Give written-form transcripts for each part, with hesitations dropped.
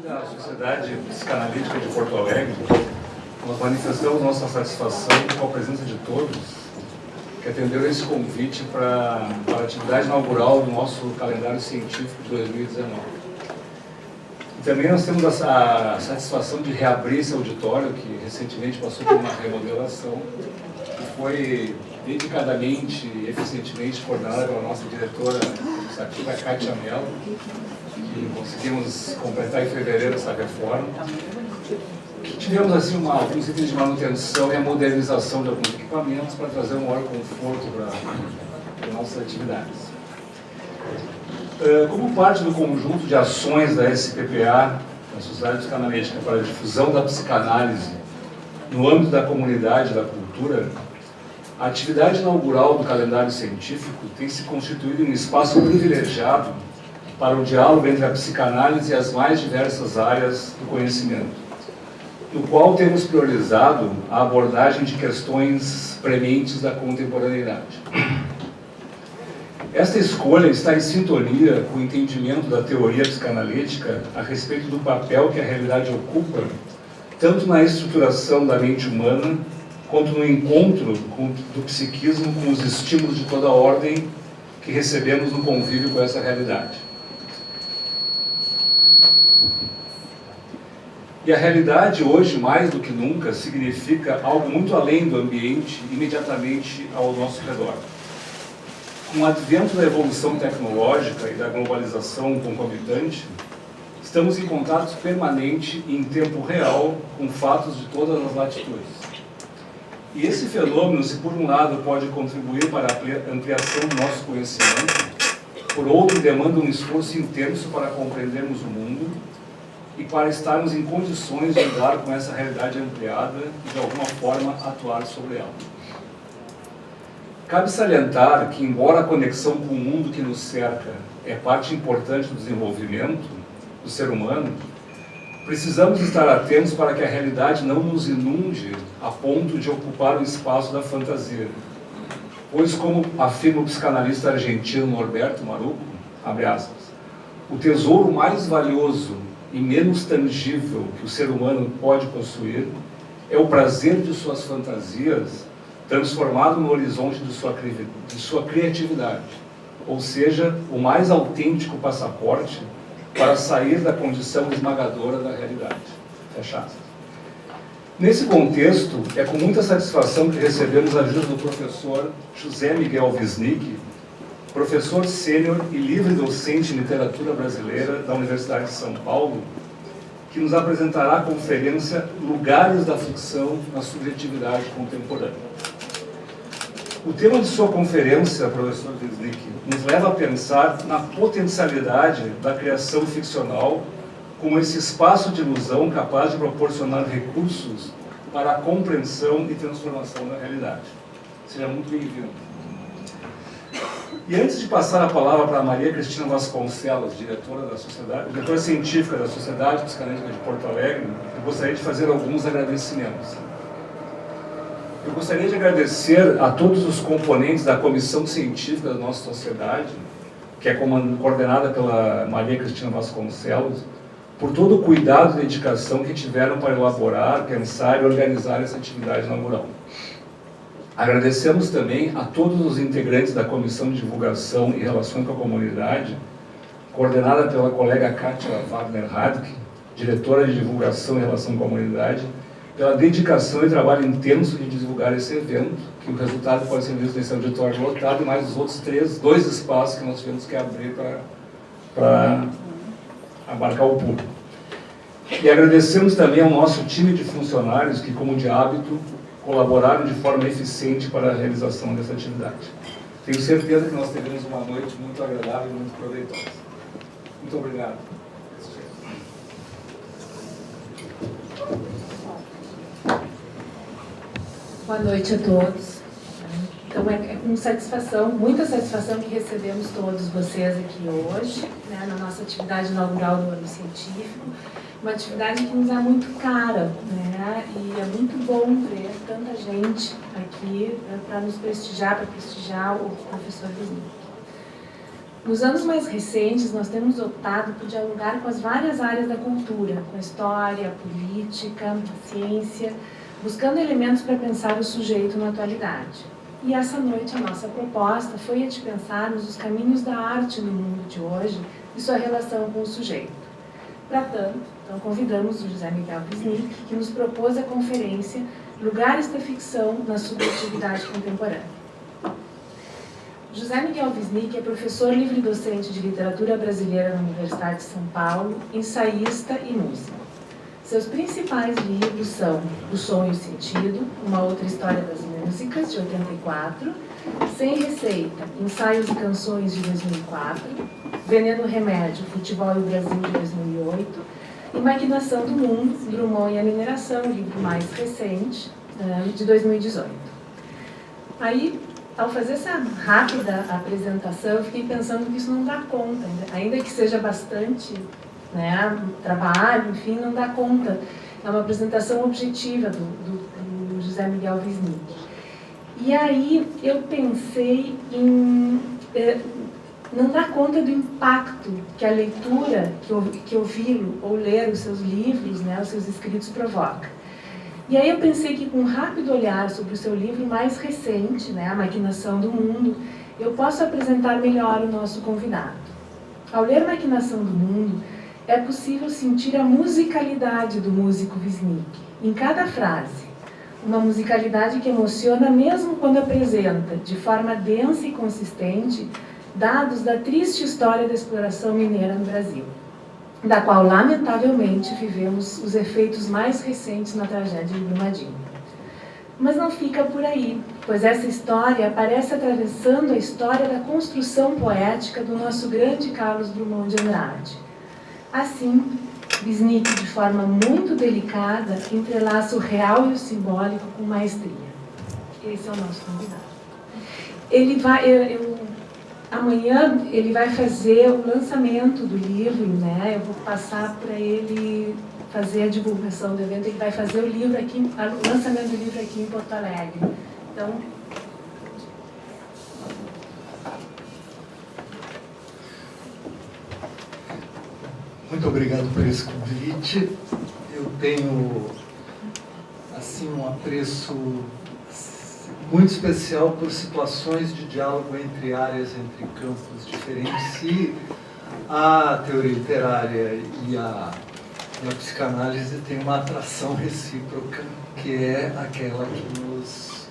Da Sociedade Psicanalítica de Porto Alegre, nós manifestamos nossa satisfação com a presença de todos que atenderam esse convite para a atividade inaugural do nosso calendário científico de 2019. E também nós temos a satisfação de reabrir esse auditório, que recentemente passou por uma remodelação, que foi dedicadamente e eficientemente coordenada pela nossa diretora administrativa, Kátia Mello, que conseguimos completar em fevereiro essa reforma. Tivemos assim alguns itens de manutenção e a modernização de alguns equipamentos para trazer um maior conforto para nossas atividades. Como parte do conjunto de ações da SPPA, da Sociedade Psicanalítica, para a difusão da psicanálise no âmbito da comunidade e da cultura, a atividade inaugural do calendário científico tem se constituído em um espaço privilegiado para o diálogo entre a psicanálise e as mais diversas áreas do conhecimento, no qual temos priorizado a abordagem de questões prementes da contemporaneidade. Esta escolha está em sintonia com o entendimento da teoria psicanalítica a respeito do papel que a realidade ocupa, tanto na estruturação da mente humana, quanto no encontro do psiquismo com os estímulos de toda a ordem que recebemos no convívio com essa realidade. E a realidade, hoje, mais do que nunca, significa algo muito além do ambiente imediatamente ao nosso redor. Com o advento da evolução tecnológica e da globalização concomitante, estamos em contato permanente e em tempo real com fatos de todas as latitudes. E esse fenômeno, se por um lado pode contribuir para a ampliação do nosso conhecimento, por outro demanda um esforço intenso para compreendermos o mundo e para estarmos em condições de lidar com essa realidade ampliada e, de alguma forma, atuar sobre ela. Cabe salientar que, embora a conexão com o mundo que nos cerca é parte importante do desenvolvimento do ser humano, precisamos estar atentos para que a realidade não nos inunde a ponto de ocupar o espaço da fantasia. Pois, como afirma o psicanalista argentino Norberto Maruco, abre aspas, o tesouro mais valioso e menos tangível que o ser humano pode possuir é o prazer de suas fantasias transformado no horizonte de sua criatividade, ou seja, o mais autêntico passaporte para sair da condição esmagadora da realidade. Fecha aspas. Nesse contexto, é com muita satisfação que recebemos a ajuda do professor José Miguel Wisnik, professor sênior e livre docente em literatura brasileira da Universidade de São Paulo, que nos apresentará a conferência Lugares da Ficção na Subjetividade Contemporânea. O tema de sua conferência, professor Wisnik, nos leva a pensar na potencialidade da criação ficcional como esse espaço de ilusão capaz de proporcionar recursos para a compreensão e transformação da realidade. Seja muito bem-vindo. E antes de passar a palavra para a Maria Cristina Vasconcelos, diretora científica da Sociedade Psicanalítica de Porto Alegre, eu gostaria de fazer alguns agradecimentos. Eu gostaria de agradecer a todos os componentes da comissão científica da nossa sociedade, que é coordenada pela Maria Cristina Vasconcelos, por todo o cuidado e dedicação que tiveram para elaborar, pensar e organizar essa atividade inaugural. Agradecemos também a todos os integrantes da Comissão de Divulgação e Relações com a Comunidade, coordenada pela colega Kátia Wagner Radke, diretora de Divulgação e Relação com a Comunidade, pela dedicação e trabalho intenso de divulgar esse evento, que o resultado pode ser visto nesse auditório lotado e mais os outros dois espaços que nós tivemos que abrir para abarcar o público. E agradecemos também ao nosso time de funcionários que, como de hábito, colaboraram de forma eficiente para a realização dessa atividade. Tenho certeza que nós teremos uma noite muito agradável e muito proveitosa. Muito obrigado. Boa noite a todos. Então é com satisfação, muita satisfação que recebemos todos vocês aqui hoje, né, na nossa atividade inaugural do ano científico. Uma atividade que nos é muito cara, né? E é muito bom ver tanta gente aqui para nos prestigiar, para prestigiar o professor Wisnik. Nos anos mais recentes, nós temos optado por dialogar com as várias áreas da cultura, com a história, a política, a ciência, buscando elementos para pensar o sujeito na atualidade. E essa noite a nossa proposta foi a de pensarmos os caminhos da arte no mundo de hoje e sua relação com o sujeito. Para tanto, então convidamos o José Miguel Wisnik, que nos propôs a conferência Lugares da Ficção na Subjetividade Contemporânea. José Miguel Wisnik é professor livre-docente de literatura brasileira na Universidade de São Paulo, ensaísta e músico. Seus principais livros são O Som e o Sentido, Uma Outra História das Músicas, de 84, Sem Receita, Ensaios e Canções, de 2004, Veneno Remédio, Futebol e o Brasil, de 2008, e Maquinação do Mundo, Drummond e a Mineração, livro mais recente, de 2018. Aí, ao fazer essa rápida apresentação, eu fiquei pensando que isso não dá conta, ainda que seja bastante, né, trabalho, enfim, não dá conta. É uma apresentação objetiva do José Miguel Wisnik. E aí eu pensei em não dar conta do impacto que a leitura, que ouvi-lo ou ler os seus livros, né, os seus escritos provoca. E aí eu pensei que com um rápido olhar sobre o seu livro mais recente, né, A Maquinação do Mundo, eu posso apresentar melhor o nosso convidado. Ao ler Maquinação do Mundo, é possível sentir a musicalidade do músico Wisnik, em cada frase. Uma musicalidade que emociona mesmo quando apresenta, de forma densa e consistente, dados da triste história da exploração mineira no Brasil, da qual, lamentavelmente, vivemos os efeitos mais recentes na tragédia de Brumadinho. Mas não fica por aí, pois essa história aparece atravessando a história da construção poética do nosso grande Carlos Drummond de Andrade. Assim, Wisnik, de forma muito delicada, entrelaça o real e o simbólico com maestria. Esse é o nosso convidado. Ele vai... Amanhã ele vai fazer o lançamento do livro, né? Eu vou passar para ele fazer a divulgação do evento. Ele vai fazer o livro aqui, o lançamento do livro aqui em Porto Alegre. Então, muito obrigado por esse convite. Eu tenho assim um apreço muito especial por situações de diálogo entre áreas, entre campos diferentes, e a teoria literária e a psicanálise têm uma atração recíproca, que é aquela que nos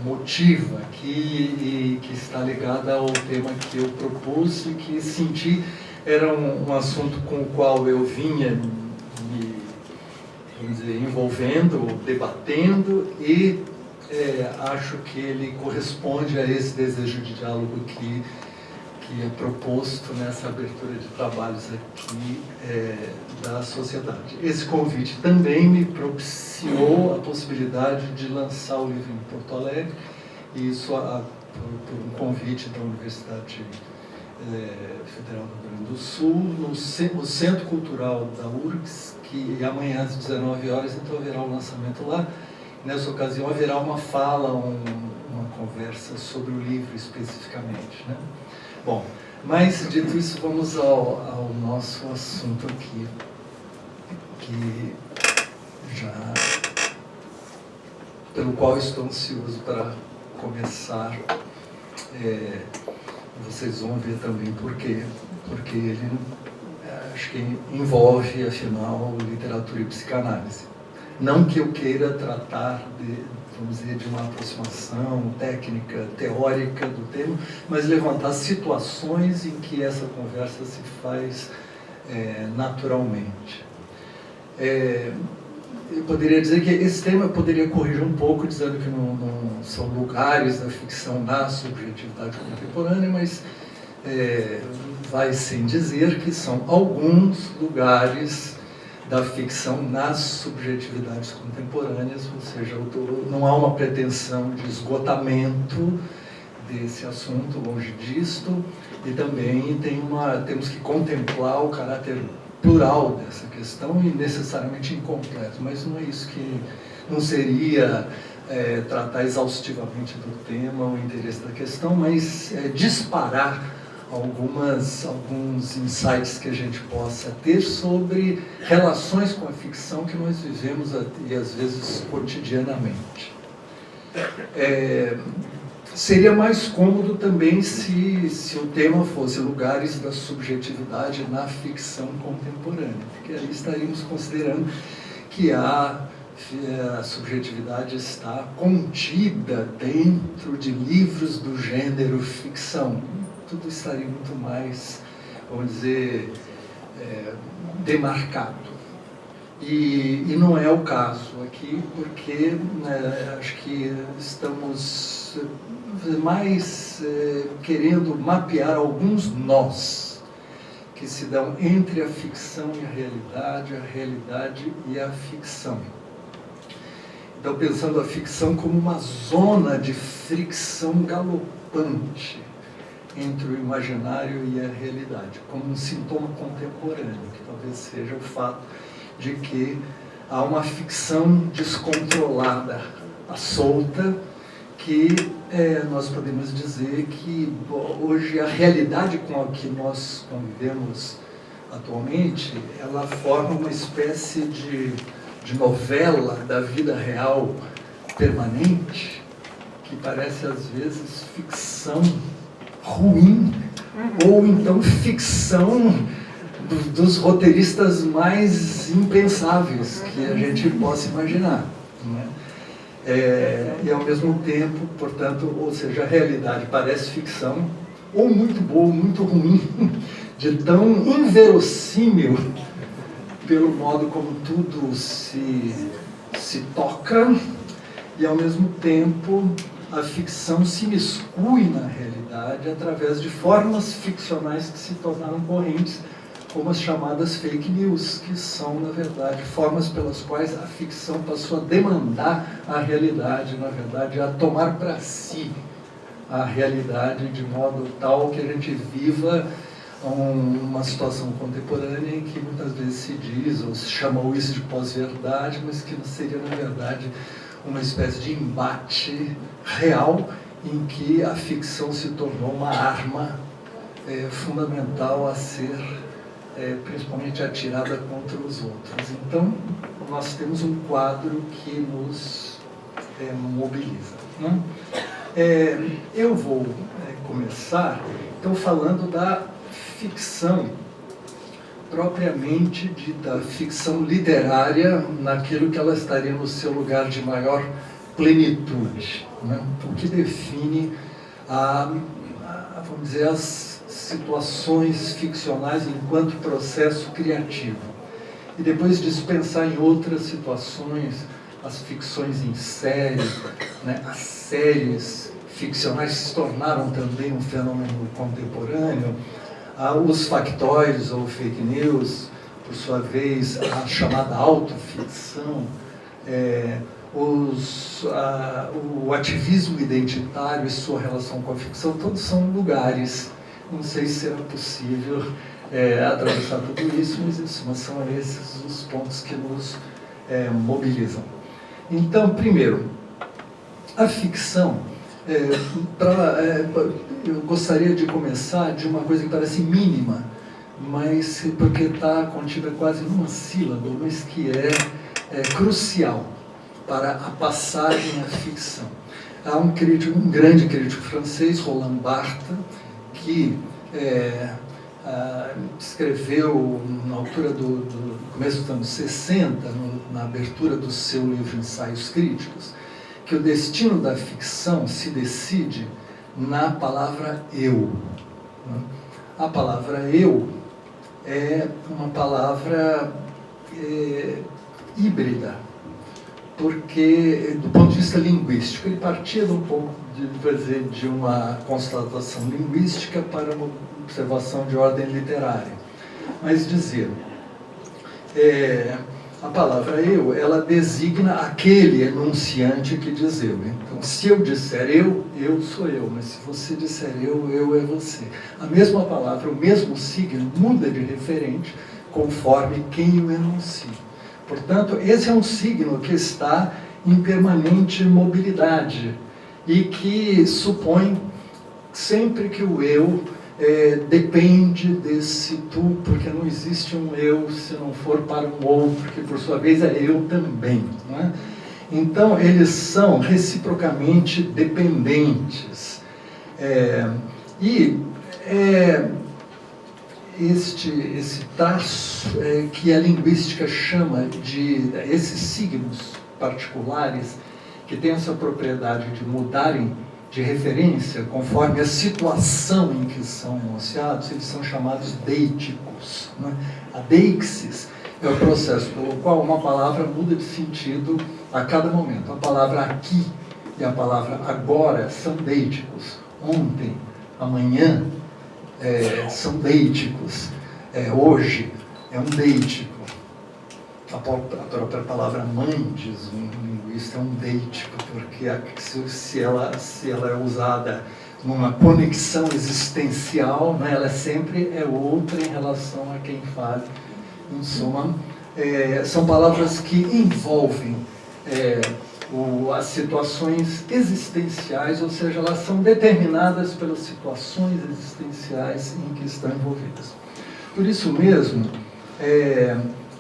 motiva aqui e que está ligada ao tema que eu propus e que senti era um assunto com o qual eu vinha me, vamos dizer, envolvendo, debatendo, e acho que ele corresponde a esse desejo de diálogo que é proposto nessa abertura de trabalhos aqui da sociedade. Esse convite também me propiciou a possibilidade de lançar o livro em Porto Alegre, e isso por um convite da Universidade Federal do Rio Grande do Sul, no Centro Cultural da URGS, que amanhã às 19 horas, então haverá o lançamento lá. Nessa ocasião haverá uma fala, uma conversa sobre o livro especificamente, né? Bom, mas dito isso, vamos ao nosso assunto aqui, que pelo qual estou ansioso para começar. Vocês vão ver também por quê, porque ele acho que envolve, afinal, literatura e psicanálise. Não que eu queira tratar vamos dizer, de uma aproximação técnica, teórica do tema, mas levantar situações em que essa conversa se faz naturalmente. Eu poderia dizer que esse tema eu poderia corrigir um pouco, dizendo que não são lugares da ficção na subjetividade contemporânea, mas vai sem dizer que são alguns lugares da ficção nas subjetividades contemporâneas, ou seja, não há uma pretensão de esgotamento desse assunto, longe disto, e também temos que contemplar o caráter plural dessa questão e necessariamente incompleto, mas não é isso que não seria tratar exaustivamente do tema, o interesse da questão, mas disparar alguns insights que a gente possa ter sobre relações com a ficção que nós vivemos e às vezes cotidianamente. Seria mais cômodo também se o tema fosse lugares da subjetividade na ficção contemporânea, porque aí estaríamos considerando que a subjetividade está contida dentro de livros do gênero ficção. Tudo estaria muito mais, vamos dizer, demarcado. E não é o caso aqui, porque acho que estamos mais querendo mapear alguns nós que se dão entre a ficção e a realidade e a ficção. Então, pensando a ficção como uma zona de fricção galopante entre o imaginário e a realidade, como um sintoma contemporâneo, que talvez seja o fato de que há uma ficção descontrolada, solta, que nós podemos dizer que hoje a realidade com a que nós convivemos atualmente, ela forma uma espécie de novela da vida real permanente, que parece às vezes ficção ruim, ou então ficção dos roteiristas mais impensáveis que a gente possa imaginar, né? E ao mesmo tempo, portanto, ou seja, a realidade parece ficção, ou muito boa, ou muito ruim, de tão inverossímil pelo modo como tudo se toca, e ao mesmo tempo a ficção se miscui na realidade através de formas ficcionais que se tornaram correntes, como as chamadas fake news, que são, na verdade, formas pelas quais a ficção passou a demandar a realidade, na verdade, a tomar para si a realidade de modo tal que a gente viva uma situação contemporânea em que muitas vezes se diz, ou se chamou isso de pós-verdade, mas que seria, na verdade, uma espécie de embate real em que a ficção se tornou uma arma fundamental a ser principalmente atirada contra os outros. Então, nós temos um quadro que nos mobiliza, né? Eu vou começar, então, falando da ficção propriamente dita, ficção literária, naquilo que ela estaria no seu lugar de maior plenitude, né? O que define vamos dizer, as situações ficcionais enquanto processo criativo. E depois disso pensar em outras situações, as ficções em série, né? As séries ficcionais se tornaram também um fenômeno contemporâneo, os factóides ou fake news, por sua vez, a chamada autoficção, o ativismo identitário e sua relação com a ficção, todos são lugares. Não sei se será possível atravessar tudo isso, mas são esses os pontos que nos mobilizam. Então, primeiro, a ficção, eu gostaria de começar de uma coisa que parece mínima, mas porque está contida quase numa sílaba, mas que é crucial para a passagem à ficção. Há um grande crítico francês, Roland Barthes, que escreveu na altura do começo dos anos 60, na abertura do seu livro Ensaios Críticos, que o destino da ficção se decide na palavra eu. A palavra eu é uma palavra híbrida, porque, do ponto de vista linguístico, ele partia de um pouco de uma constatação linguística para uma observação de ordem literária. Mas dizer, a palavra eu, ela designa aquele enunciante que diz eu. Então, se eu disser eu sou eu, mas se você disser eu é você. A mesma palavra, o mesmo signo muda de referente conforme quem o enuncia. Portanto, esse é um signo que está em permanente mobilidade e que supõe sempre que o eu depende desse tu, porque não existe um eu se não for para um outro, que por sua vez é eu também. Não é? Então, eles são reciprocamente dependentes. Esse traço que a linguística chama de esses signos particulares, que têm essa propriedade de mudarem de referência conforme a situação em que são enunciados, eles são chamados deíticos. Né? A deixis é o processo pelo qual uma palavra muda de sentido a cada momento. A palavra aqui e a palavra agora são deíticos. Ontem, amanhã, são deíticos. Hoje é um deítico. A própria palavra mãe, diz um linguista, é um deítico, porque se ela é usada numa conexão existencial, né, ela sempre é outra em relação a quem fala. Em suma, são palavras que envolvem as situações existenciais, ou seja, elas são determinadas pelas situações existenciais em que estão envolvidas. Por isso mesmo,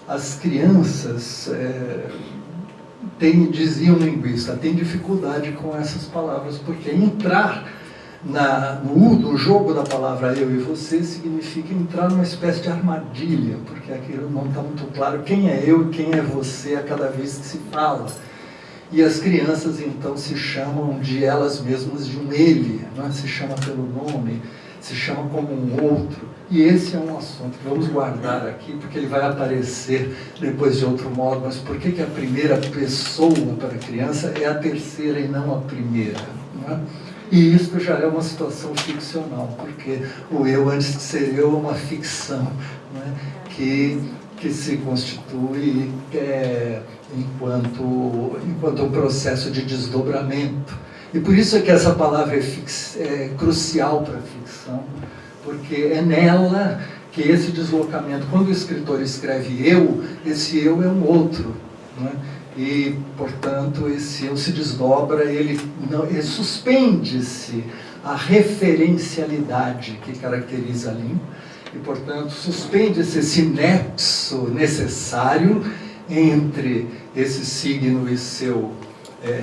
as crianças, dizia um linguista, têm dificuldade com essas palavras, porque entrar no jogo da palavra eu e você significa entrar numa espécie de armadilha, porque aquilo não está muito claro quem é eu e quem é você a cada vez que se fala. E as crianças então se chamam de elas mesmas de um ele, não é? Se chama pelo nome, se chama como um outro. E esse é um assunto que vamos guardar aqui, porque ele vai aparecer depois de outro modo. Mas por que a primeira pessoa para a criança é a terceira e não a primeira? Não é? E isso já é uma situação ficcional, porque o eu, antes de ser eu, é uma ficção, não é? que se constitui enquanto um processo de desdobramento. E por isso é que essa palavra é crucial para a ficção, porque é nela que esse deslocamento, quando o escritor escreve eu, esse eu é um outro, não é? E, portanto, esse eu se desdobra, ele suspende-se a referencialidade que caracteriza a língua, e, portanto, suspende-se esse nexo necessário entre esse signo e seu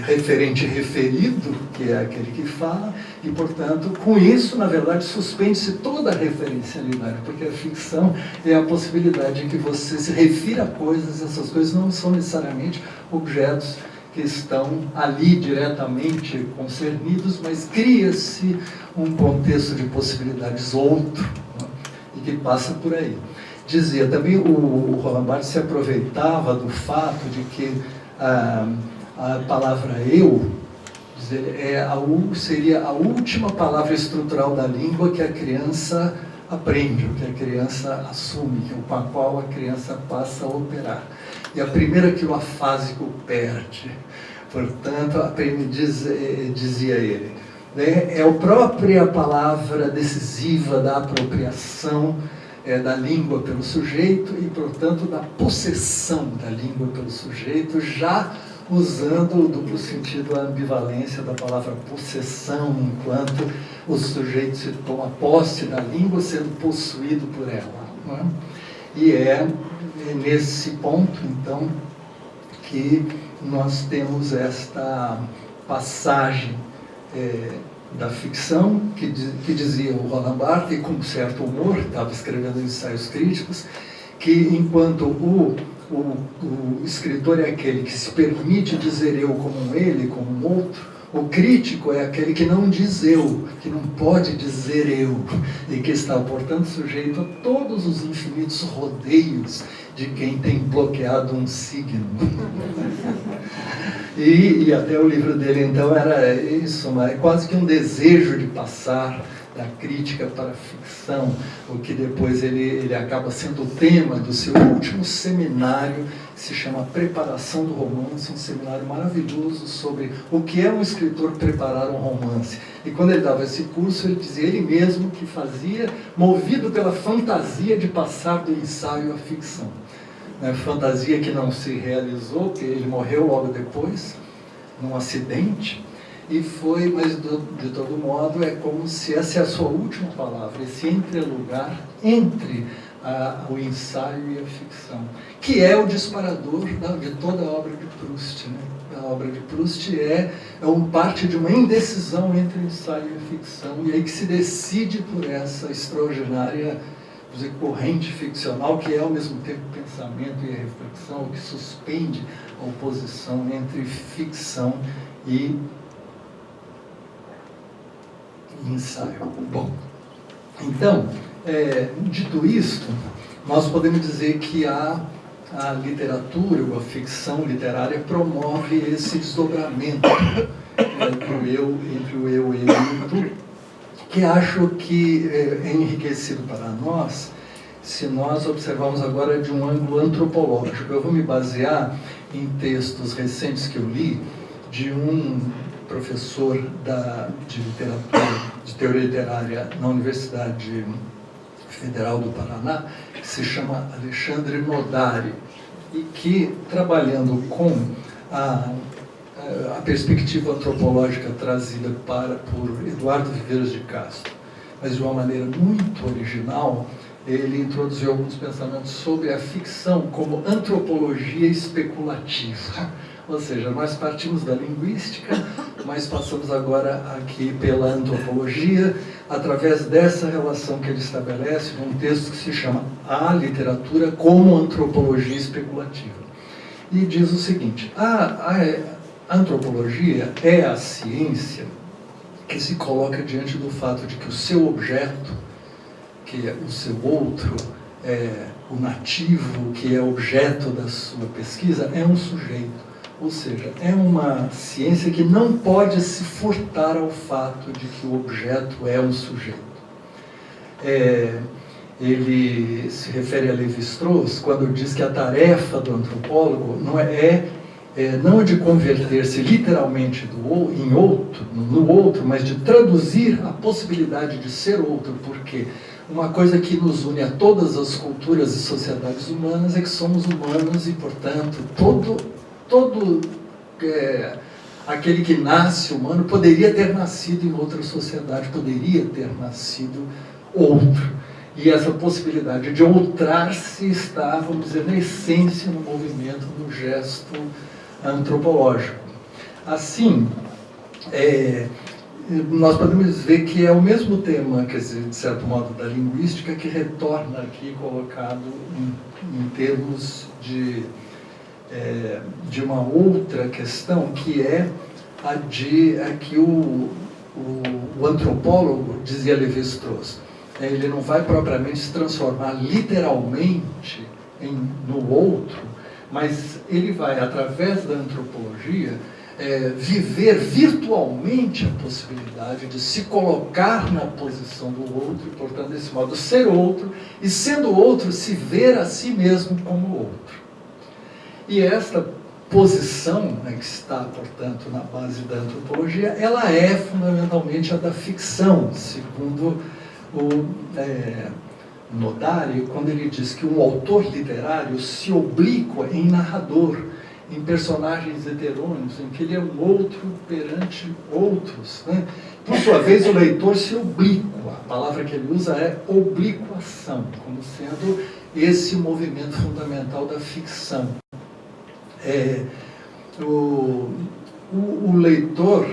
referente referido, que é aquele que fala, e, portanto, com isso, na verdade, suspende-se toda a referencialidade, porque a ficção é a possibilidade de que você se refira a coisas, essas coisas não são necessariamente objetos que estão ali diretamente concernidos, mas cria-se um contexto de possibilidades outro, né, e que passa por aí. Dizia também, o Roland Barthes se aproveitava do fato de que a palavra eu seria a última palavra estrutural da língua que a criança aprende, que a criança assume, com a qual a criança passa a operar. E a primeira que o afásico perde. Portanto, dizia ele, é a própria palavra decisiva da apropriação da língua pelo sujeito e, portanto, da possessão da língua pelo sujeito, já usando o duplo sentido, a ambivalência da palavra possessão, enquanto o sujeito se toma posse da língua sendo possuído por ela. Não é? E é nesse ponto, então, que nós temos esta passagem da ficção, que dizia o Roland Barthes, e com certo humor, estava escrevendo ensaios críticos, que enquanto o escritor é aquele que se permite dizer eu como um ele, como um outro, o crítico é aquele que não diz eu, que não pode dizer eu, e que está, portanto, sujeito a todos os infinitos rodeios de quem tem bloqueado um signo. E até o livro dele, então, era isso, mas quase que um desejo de passar da crítica para a ficção, o que depois ele acaba sendo o tema do seu último seminário, que se chama Preparação do Romance, um seminário maravilhoso sobre o que é um escritor preparar um romance. E quando ele dava esse curso, ele dizia ele mesmo que fazia, movido pela fantasia de passar do ensaio à ficção. Fantasia que não se realizou, porque ele morreu logo depois, num acidente, E foi, mas de todo modo, é como se essa é a sua última palavra, esse entrelugar entre o ensaio e a ficção, que é o disparador de toda a obra de Proust, né? A obra de Proust parte de uma indecisão entre o ensaio e a ficção, e aí que se decide por essa extraordinária corrente ficcional, que é ao mesmo tempo o pensamento e a reflexão, que suspende a oposição entre ficção e ensaio. Bom, então, dito isto, nós podemos dizer que a literatura, ou a ficção literária, promove esse desdobramento entre o eu e o tu, que acho que é enriquecido para nós se nós observarmos agora de um ângulo antropológico. Eu vou me basear em textos recentes que eu li de um professor de literatura, de teoria literária na Universidade Federal do Paraná, que se chama Alexandre Nodari, e que, trabalhando com a perspectiva antropológica trazida por Eduardo Viveiros de Castro, mas de uma maneira muito original, ele introduziu alguns pensamentos sobre a ficção como antropologia especulativa. Ou seja, nós partimos da linguística, mas passamos agora aqui pela antropologia, através dessa relação que ele estabelece num texto que se chama A Literatura como Antropologia Especulativa. E diz o seguinte: a antropologia é a ciência que se coloca diante do fato de que o seu objeto, que é o seu outro, o nativo, que é objeto da sua pesquisa, é um sujeito. Ou seja, é uma ciência que não pode se furtar ao fato de que o objeto é um sujeito. Ele se refere a Lévi-Strauss quando diz que a tarefa do antropólogo não é de converter-se literalmente no outro, mas de traduzir a possibilidade de ser outro, porque uma coisa que nos une a todas as culturas e sociedades humanas é que somos humanos e, portanto, todo aquele que nasce humano poderia ter nascido em outra sociedade, poderia ter nascido outro. E essa possibilidade de outrar-se está, vamos dizer, na essência, no movimento, no gesto antropológico. Assim, nós podemos ver que é o mesmo tema, quer dizer, de certo modo, da linguística, que retorna aqui colocado em termos de uma outra questão, que é a que o antropólogo, dizia Lévi-Strauss, ele não vai propriamente se transformar literalmente no outro, mas ele vai, através da antropologia, viver virtualmente a possibilidade de se colocar na posição do outro, e, portanto, desse modo, ser outro, e sendo outro, se ver a si mesmo como outro. E esta posição, que está, portanto, na base da antropologia, ela é fundamentalmente a da ficção, segundo o Nodari, quando ele diz que um autor literário se obliqua em narrador, em personagens heterônimos, em que ele é um outro perante outros, né? Por sua vez, o leitor se obliqua. A palavra que ele usa é obliquação, como sendo esse movimento fundamental da ficção. O leitor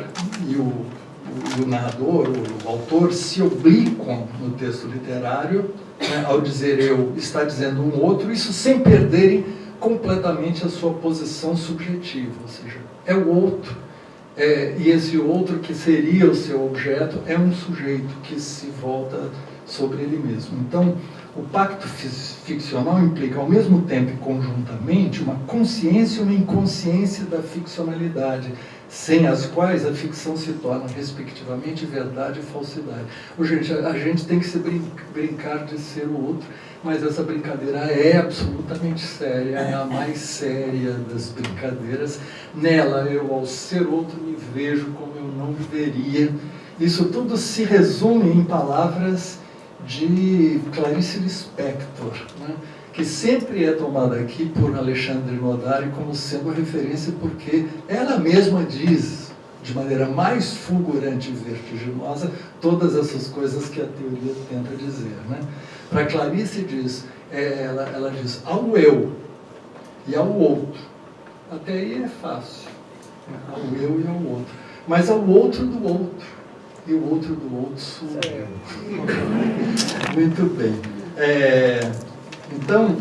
e o narrador, o autor, se obliquam no texto literário, né, ao dizer eu, está dizendo um outro, isso sem perderem completamente a sua posição subjetiva, ou seja, é o outro, e esse outro que seria o seu objeto é um sujeito que se volta sobre ele mesmo. Então, o pacto ficcional implica, ao mesmo tempo e conjuntamente, uma consciência e uma inconsciência da ficcionalidade, sem as quais a ficção se torna, respectivamente, verdade e falsidade. A gente tem que se brincar de ser o outro, mas essa brincadeira é absolutamente séria, é a mais séria das brincadeiras. Nela, eu, ao ser outro, me vejo como eu não viveria. Isso tudo se resume em palavras de Clarice Lispector, né, que sempre é tomada aqui por Alexandre Nodari como sendo a referência, porque ela mesma diz, de maneira mais fulgurante e vertiginosa todas essas coisas que a teoria tenta dizer, né? Para Clarice diz, ela diz ao eu e ao outro. Até aí é fácil, ao eu e ao outro. Mas ao outro do outro, e o outro do outro sou eu. Muito bem. Então,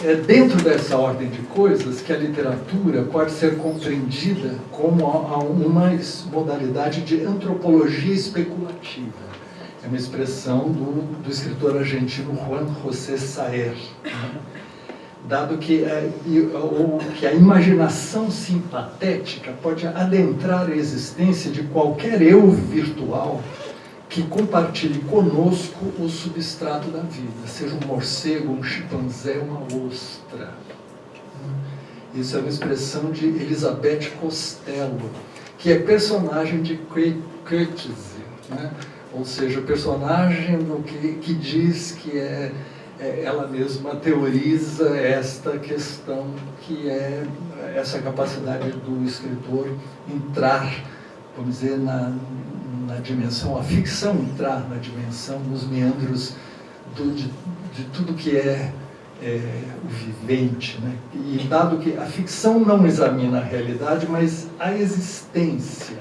é dentro dessa ordem de coisas que a literatura pode ser compreendida como uma modalidade de antropologia especulativa. É uma expressão do escritor argentino Juan José Saer, né? Dado que a imaginação simpatética pode adentrar a existência de qualquer eu virtual que compartilhe conosco o substrato da vida, seja um morcego, um chimpanzé, uma ostra. Isso é uma expressão de Elizabeth Costello, que é personagem de Coetzee, né? Ou seja, o personagem que diz que ela mesma teoriza esta questão, que é essa capacidade do escritor entrar, vamos dizer, na dimensão, a ficção entrar na dimensão, nos meandros de tudo que é o vivente, né? E dado que a ficção não examina a realidade, mas a existência,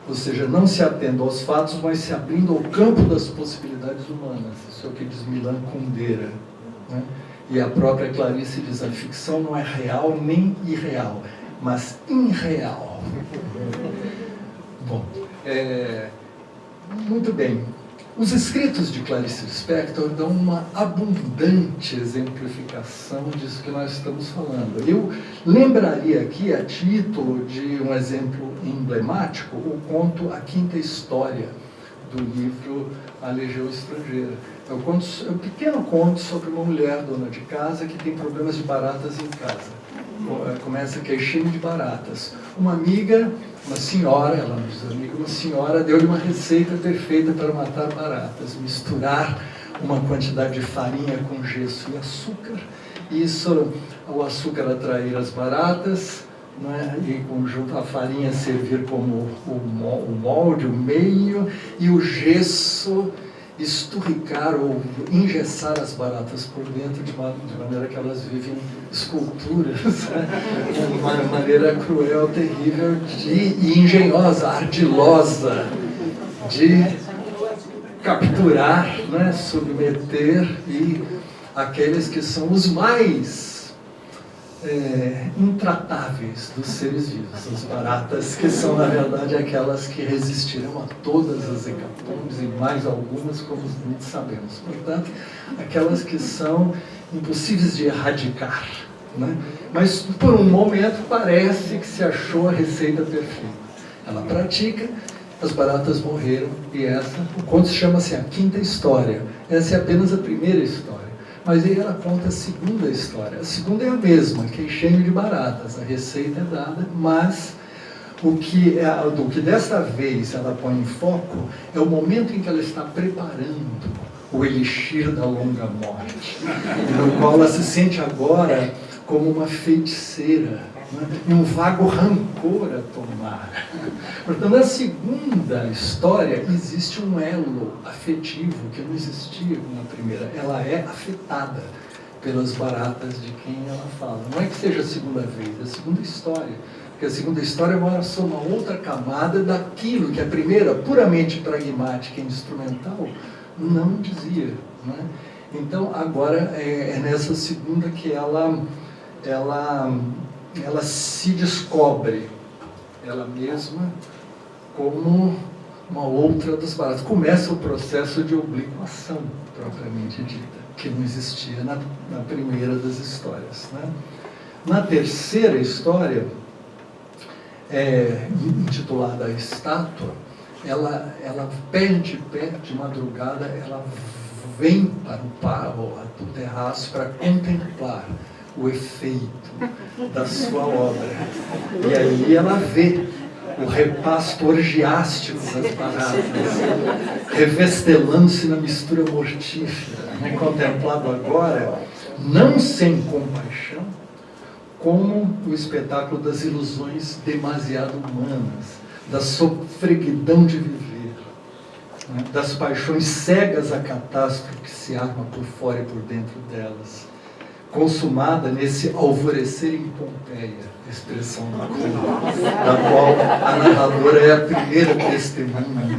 ou seja, não se atendo aos fatos, mas se abrindo ao campo das possibilidades humanas. Isso é o que diz Milan Kundera, né? E a própria Clarice diz, a ficção não é real nem irreal, mas irreal. Bom, muito bem. Os escritos de Clarice Lispector dão uma abundante exemplificação disso que nós estamos falando. Eu lembraria aqui, a título de um exemplo emblemático, o conto A Quinta História, do livro A Legião Estrangeira. É um pequeno conto sobre uma mulher dona de casa que tem problemas de baratas em casa. Começa queixando de baratas. Uma amiga, uma senhora, ela não diz amiga, uma senhora deu-lhe uma receita perfeita para matar baratas. Misturar uma quantidade de farinha com gesso e açúcar. Isso, o açúcar atrair as baratas, né? E junto à farinha servir como o molde, o meio, e o gesso esturricar ou engessar as baratas por dentro de maneira que elas vivem esculturas, né? De uma maneira cruel, terrível e engenhosa, ardilosa, de capturar, né? Submeter e aqueles que são os mais intratáveis dos seres vivos, as baratas, que são na verdade aquelas que resistiram a todas as hecatombes e mais algumas, como sabemos. Portanto, aquelas que são impossíveis de erradicar, né? Mas por um momento parece que se achou a receita perfeita. Ela pratica, as baratas morreram e o conto chama-se A Quinta História. Essa é apenas a primeira história. Mas aí ela conta a segunda história. A segunda é a mesma, queixando de baratas. A receita é dada, mas o que desta vez ela põe em foco é o momento em que ela está preparando o elixir da longa morte, no qual ela se sente agora como uma feiticeira, né? E um vago rancor a tomar. Portanto, na segunda história existe um elo afetivo que não existia na primeira. Ela é afetada pelas baratas de quem ela fala. Não é que seja a segunda vez, é a segunda história. Porque a segunda história mostra só uma outra camada daquilo que a primeira, puramente pragmática e instrumental, não dizia, né? Então, agora é nessa segunda que ela se descobre, ela mesma, como uma outra das baratas. Começa o processo de obliquação, propriamente dita, que não existia na primeira das histórias, né? Na terceira história, intitulada A Estátua, ela perde pé de madrugada, ela vem para o terraço para contemplar o efeito da sua obra. E aí ela vê o repasto orgiástico das baratas, revestelando-se na mistura mortífera, né? Contemplado agora, não sem compaixão, como o espetáculo das ilusões demasiado humanas, da sofreguidão de viver, né? Das paixões cegas à catástrofe que se arma por fora e por dentro delas, consumada nesse alvorecer em Pompeia, expressão da qual a narradora é a primeira testemunha.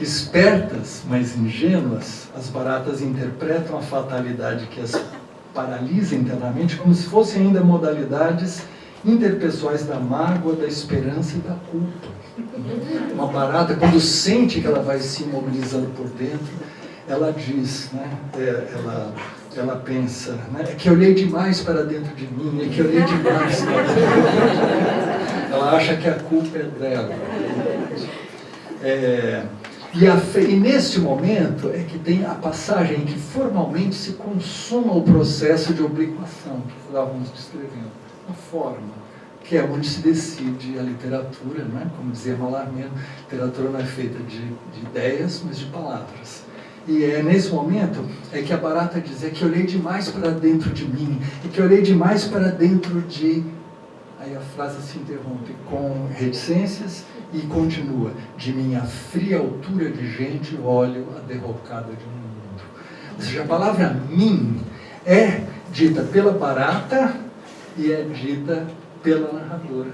Espertas, mas ingênuas, as baratas interpretam a fatalidade que as paralisa internamente como se fossem ainda modalidades interpessoais da mágoa, da esperança e da culpa. Uma barata, quando sente que ela vai se imobilizando por dentro, ela diz, né? Ela pensa, né? É que eu olhei demais para dentro de mim, é que eu olhei demais para dentro de mim. Ela acha que a culpa é dela. E nesse momento é que tem a passagem em que formalmente se consuma o processo de obliquação que estávamos descrevendo, a forma, que é onde se decide a literatura, né? Como dizia Mallarmé, literatura não é feita de ideias, mas de palavras. E é nesse momento é que a barata diz, é que eu olhei demais para dentro de mim, é que eu olhei demais para dentro de... Aí a frase se interrompe com reticências e continua, de minha fria altura de gente olho a derrocada de um mundo. Ou seja, a palavra mim é dita pela barata e é dita pela narradora,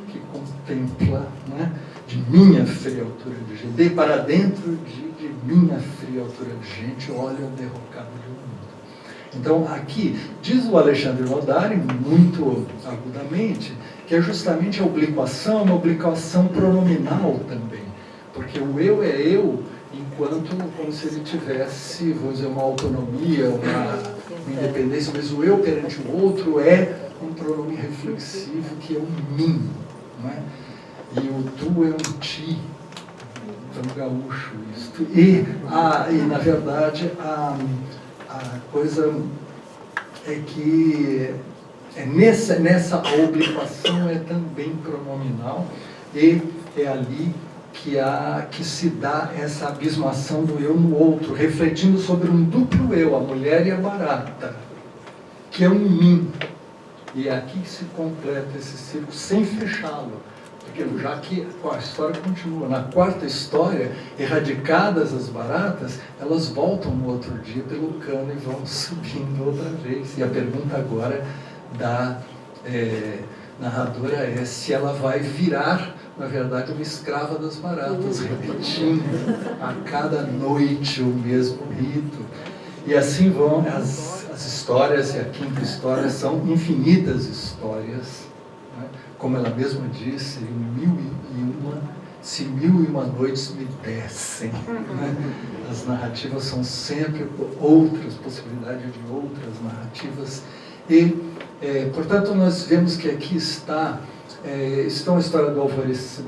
que contempla, né, de minha fria altura de gente, de para dentro de minha fria altura de gente olho a derrocada de um mundo. Então, aqui, diz o Alexandre Nodari, muito agudamente, que é justamente a obliquação, uma obliquação pronominal também. Porque o eu é eu, enquanto como se ele tivesse, vamos dizer, uma autonomia, uma independência, mas o eu perante o outro é um pronome reflexivo que é um mim, não é? E o tu é um ti, é um gaúcho isto. E na verdade, a coisa é que nessa obliquação é também pronominal e é ali que se dá essa abismação do eu no outro, refletindo sobre um duplo eu, a mulher e a barata, que é um mim. E é aqui que se completa esse círculo sem fechá-lo. Porque já que a história continua, na quarta história, erradicadas as baratas, elas voltam no outro dia pelo cano e vão subindo outra vez. E a pergunta agora da narradora é se ela vai virar, na verdade, uma escrava das baratas, repetindo a cada noite o mesmo rito. E assim vão as histórias, e a quinta história são infinitas histórias. Como ela mesma disse, se 1001 noites me dessem. Né? As narrativas são sempre outras, possibilidades de outras narrativas. E, portanto, nós vemos que aqui estão a história do alvorecer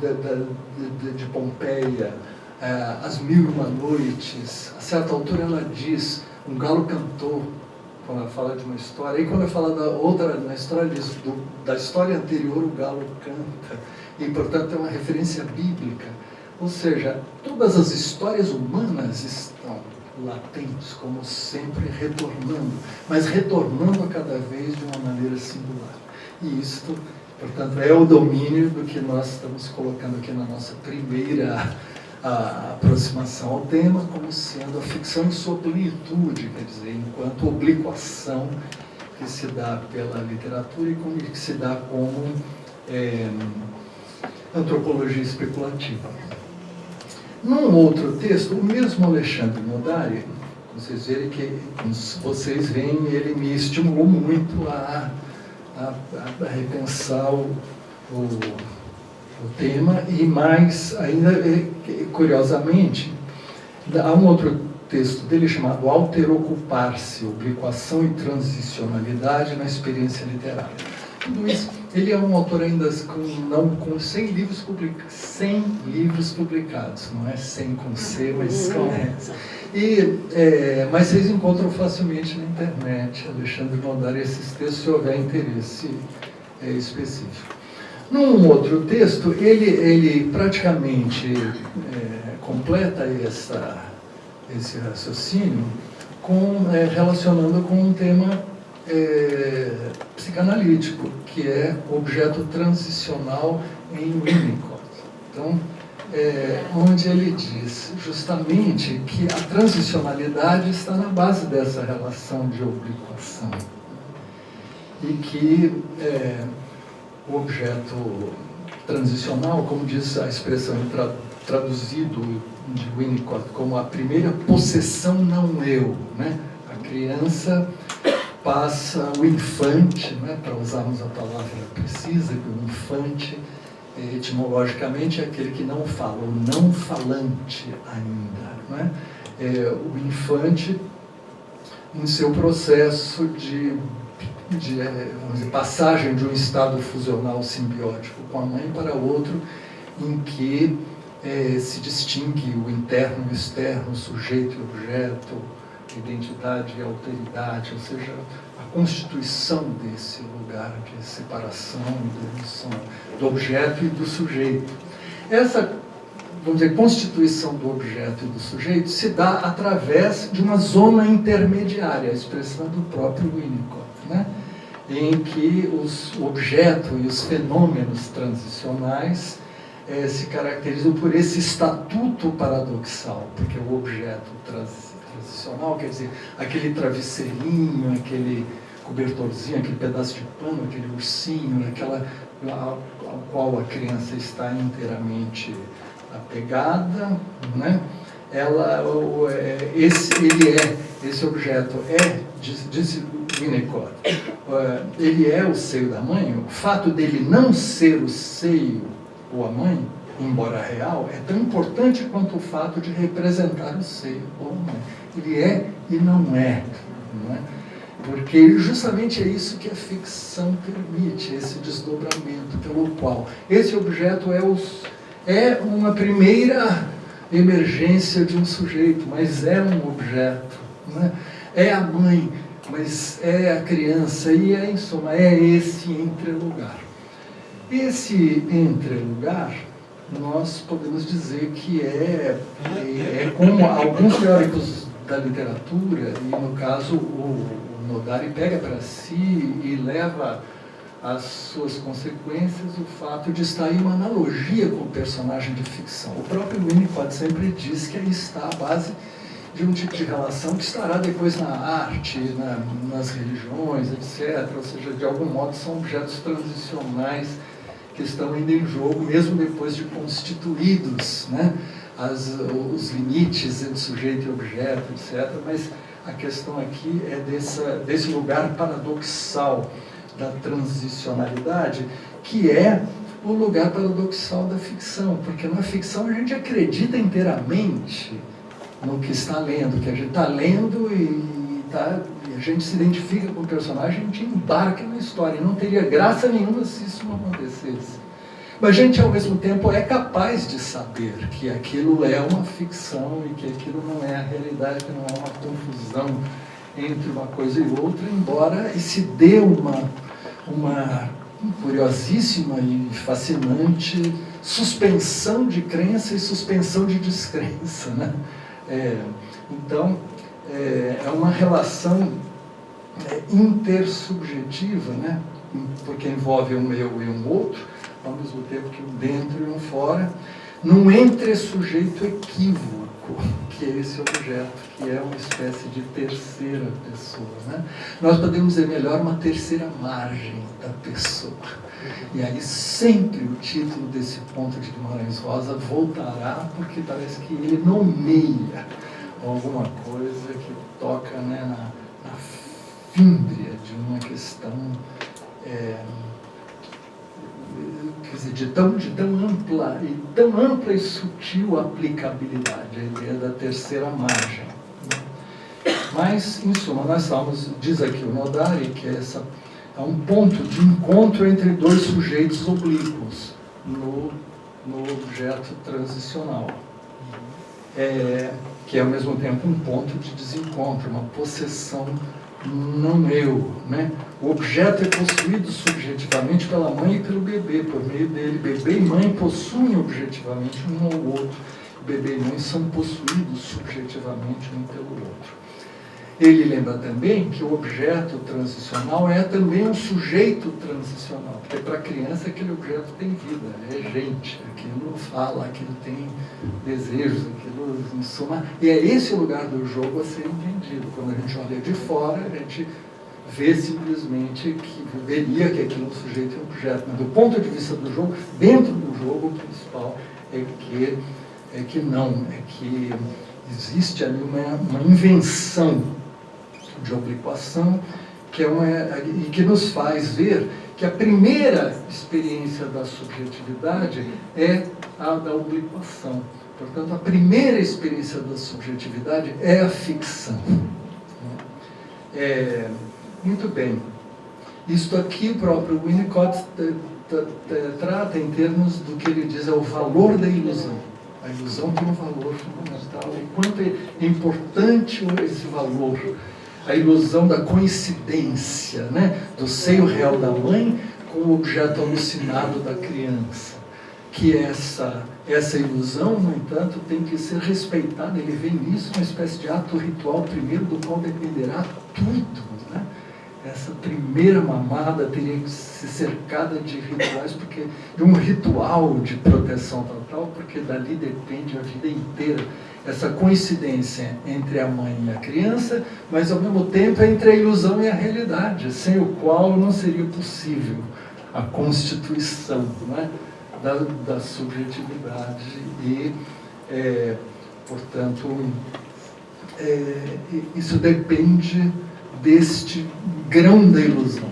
de Pompeia, as 1001 noites. A certa altura ela diz, um galo cantou, quando ela fala de uma história, e quando ela fala da outra, na história da história anterior, o galo canta, e portanto é uma referência bíblica. Ou seja, todas as histórias humanas estão latentes, como sempre, retornando, mas retornando a cada vez de uma maneira singular. E isto, portanto, é o domínio do que nós estamos colocando aqui na nossa primeira aproximação ao tema, como sendo a ficção em sua plenitude, quer dizer, enquanto obliquação que se dá pela literatura e que se dá como antropologia especulativa. Num outro texto, o mesmo Alexandre Nodari, vocês veem, ele me estimulou muito a repensar o tema, e mais ainda, curiosamente, há um outro texto dele chamado Alterocupar-se, Obliquação e Transicionalidade na Experiência Literária. Tudo isso, ele é um autor ainda com 100 livros publicados, não é 100 com C, mas com S. Mas vocês encontram facilmente na internet, Alexandre Nodari, esses textos, se houver interesse específico. Num outro texto, ele praticamente completa esse raciocínio relacionando com um tema psicanalítico, que é o objeto transicional em Winnicott. Então, onde ele diz justamente que a transicionalidade está na base dessa relação de obliquação e que o objeto transicional, como diz a expressão traduzido de Winnicott, como a primeira possessão não eu, né? A criança passa, o infante, né, para usarmos a palavra precisa, que o infante etimologicamente é aquele que não fala, o não falante ainda, né? O infante em seu processo de vamos dizer, passagem de um estado fusional simbiótico com a mãe para outro, em que se distingue o interno e o externo, o sujeito e objeto, identidade e alteridade, ou seja, a constituição desse lugar de separação e demissão do objeto e do sujeito. Essa, vamos dizer, constituição do objeto e do sujeito se dá através de uma zona intermediária, a expressão do próprio Winnicott, né? Em que o objeto e os fenômenos transicionais se caracterizam por esse estatuto paradoxal, porque o objeto transicional, quer dizer, aquele travesseirinho, aquele cobertorzinho, aquele pedaço de pano, aquele ursinho, ao qual a criança está inteiramente apegada, né? Esse objeto diz Winnicott, ele é o seio da mãe. O fato dele não ser o seio ou a mãe, embora real, é tão importante quanto o fato de representar o seio ou a mãe. Ele é e não é, não é? Porque justamente é isso que a ficção permite, esse desdobramento pelo qual esse objeto é uma primeira emergência de um sujeito, mas é um objeto, né? É a mãe, mas é a criança, e em suma, é esse entrelugar. Esse entrelugar, nós podemos dizer que é como alguns teóricos da literatura, e no caso o Nodari pega para si e leva às suas consequências o fato de estar em uma analogia com o personagem de ficção. O próprio Winnicott sempre diz que aí está a base de um tipo de relação que estará depois na arte, nas religiões, etc. Ou seja, de algum modo são objetos transicionais que estão ainda em jogo, mesmo depois de constituídos, né? Os limites entre sujeito e objeto, etc. Mas a questão aqui é desse lugar paradoxal da transicionalidade, que é o lugar paradoxal da ficção, porque na ficção a gente acredita inteiramente no que está lendo, que a gente está lendo e a gente se identifica com o personagem, a gente embarca na história. Não teria graça nenhuma se isso não acontecesse. Mas a gente, ao mesmo tempo, é capaz de saber que aquilo é uma ficção e que aquilo não é a realidade, que não é uma confusão entre uma coisa e outra, embora se dê uma curiosíssima e fascinante suspensão de crença e suspensão de descrença, né? Então, é uma relação intersubjetiva, né? Porque envolve um eu e um outro, ao mesmo tempo que um dentro e um fora, num entre-sujeito equívoco, que é esse objeto, que é uma espécie de terceira pessoa, né? Nós podemos dizer melhor uma terceira margem da pessoa. E aí sempre o título desse ponto de Guimarães Rosa voltará, porque parece que ele nomeia alguma coisa que toca, né, na fímbria de uma questão quer dizer, de tão ampla e sutil aplicabilidade, a ideia da terceira margem. Mas, em suma, nós estamos, diz aqui o Nodari, que é um ponto de encontro entre dois sujeitos oblíquos no objeto transicional, que é ao mesmo tempo um ponto de desencontro, uma possessão não eu, né? O objeto é possuído subjetivamente pela mãe e pelo bebê. Por meio dele, bebê e mãe possuem objetivamente um ao outro. Bebê e mãe são possuídos subjetivamente um pelo outro. Ele lembra também que o objeto transicional é também um sujeito transicional, porque para a criança aquele objeto tem vida, é gente, aquilo fala, aquilo tem desejos, aquilo em suma. E é esse o lugar do jogo a ser entendido. Quando a gente olha de fora, a gente vê simplesmente que veria que aquilo é um sujeito e um objeto. Mas do ponto de vista do jogo, dentro do jogo, o principal é que não, é que existe ali uma invenção de obliquação e que nos faz ver que a primeira experiência da subjetividade é a da obliquação. Portanto, a primeira experiência da subjetividade é a ficção. Muito bem. Isto aqui o próprio Winnicott trata em termos do que ele diz é o valor da ilusão. A ilusão tem um valor fundamental. E quanto é importante esse valor, a ilusão da coincidência, né? Do seio real da mãe com o objeto alucinado da criança. Que essa ilusão, no entanto, tem que ser respeitada. Ele vê nisso uma espécie de ato ritual primeiro, do qual dependerá tudo. Né? Essa primeira mamada teria que ser cercada de rituais, de um ritual de proteção total, porque dali depende a vida inteira. Essa coincidência entre a mãe e a criança, mas ao mesmo tempo entre a ilusão e a realidade, sem o qual não seria possível a constituição, né, da subjetividade e, portanto, isso depende deste grão da ilusão,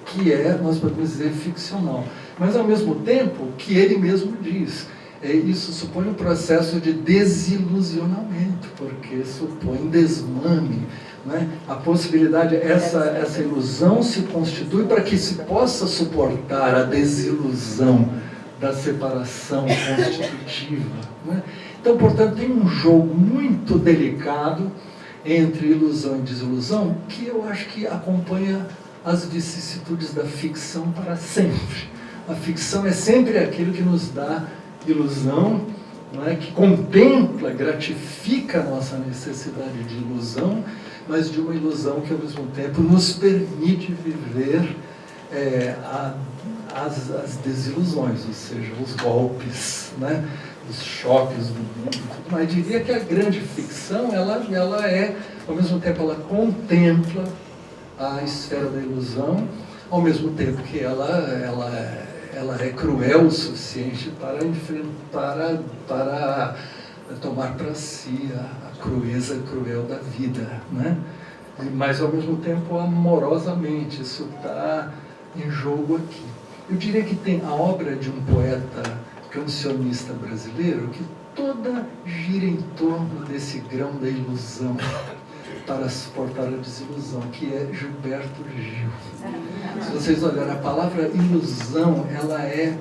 que nós podemos dizer, ficcional. Mas, ao mesmo tempo, que ele mesmo diz, isso supõe um processo de desilusionamento, porque supõe desmame. Né? A possibilidade, essa ilusão se constitui para que se possa suportar a desilusão da separação constitutiva. Né? Então, portanto, tem um jogo muito delicado entre ilusão e desilusão, que eu acho que acompanha as vicissitudes da ficção para sempre. A ficção é sempre aquilo que nos dá ilusão, não é? Que contempla, gratifica a nossa necessidade de ilusão, mas de uma ilusão que, ao mesmo tempo, nos permite viver as desilusões, ou seja, os golpes, né? Os choques do mundo. Mas diria que a grande ficção, ela ao mesmo tempo, ela contempla a esfera da ilusão, ao mesmo tempo que ela é cruel o suficiente para enfrentar, para tomar para si a crueza cruel da vida, né? Mas, ao mesmo tempo, amorosamente. Isso está em jogo aqui. Eu diria que tem a obra de um poeta cancionista brasileiro que toda gira em torno desse grão da ilusão para suportar a desilusão, que é Gilberto Gil. Se vocês olharem, a palavra ilusão, ela é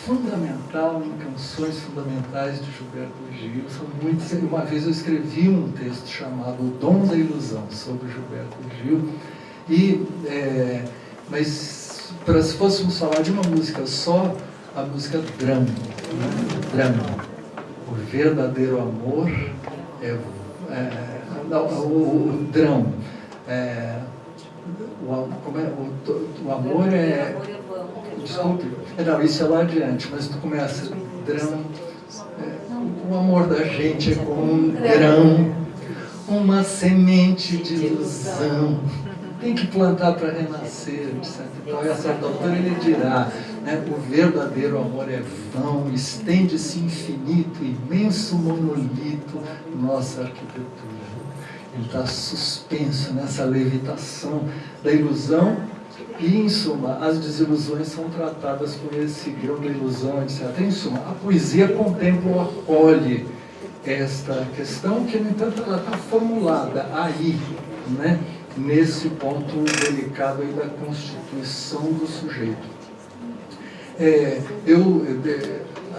fundamental em canções fundamentais de Gilberto Gil. São muitas. Uma vez eu escrevi um texto chamado O Dom da Ilusão, sobre Gilberto Gil. Mas, se fôssemos falar de uma música só, a música Drama. Né? Drama. O verdadeiro amor o drão. O amor é... Desculpe. Não, isso é lá adiante, mas tu começa. Drão. O amor da gente é como um grão, uma semente de ilusão. Tem que plantar para renascer, etc. Então, a certa altura ele dirá, né, o verdadeiro amor é vão, estende-se infinito, imenso monolito, nossa arquitetura. Ele está suspenso nessa levitação da ilusão e, em suma, as desilusões são tratadas com esse grão da ilusão, etc. Em suma, a poesia contempla ou acolhe esta questão que, no entanto, ela está formulada aí, né? Nesse ponto delicado aí da constituição do sujeito.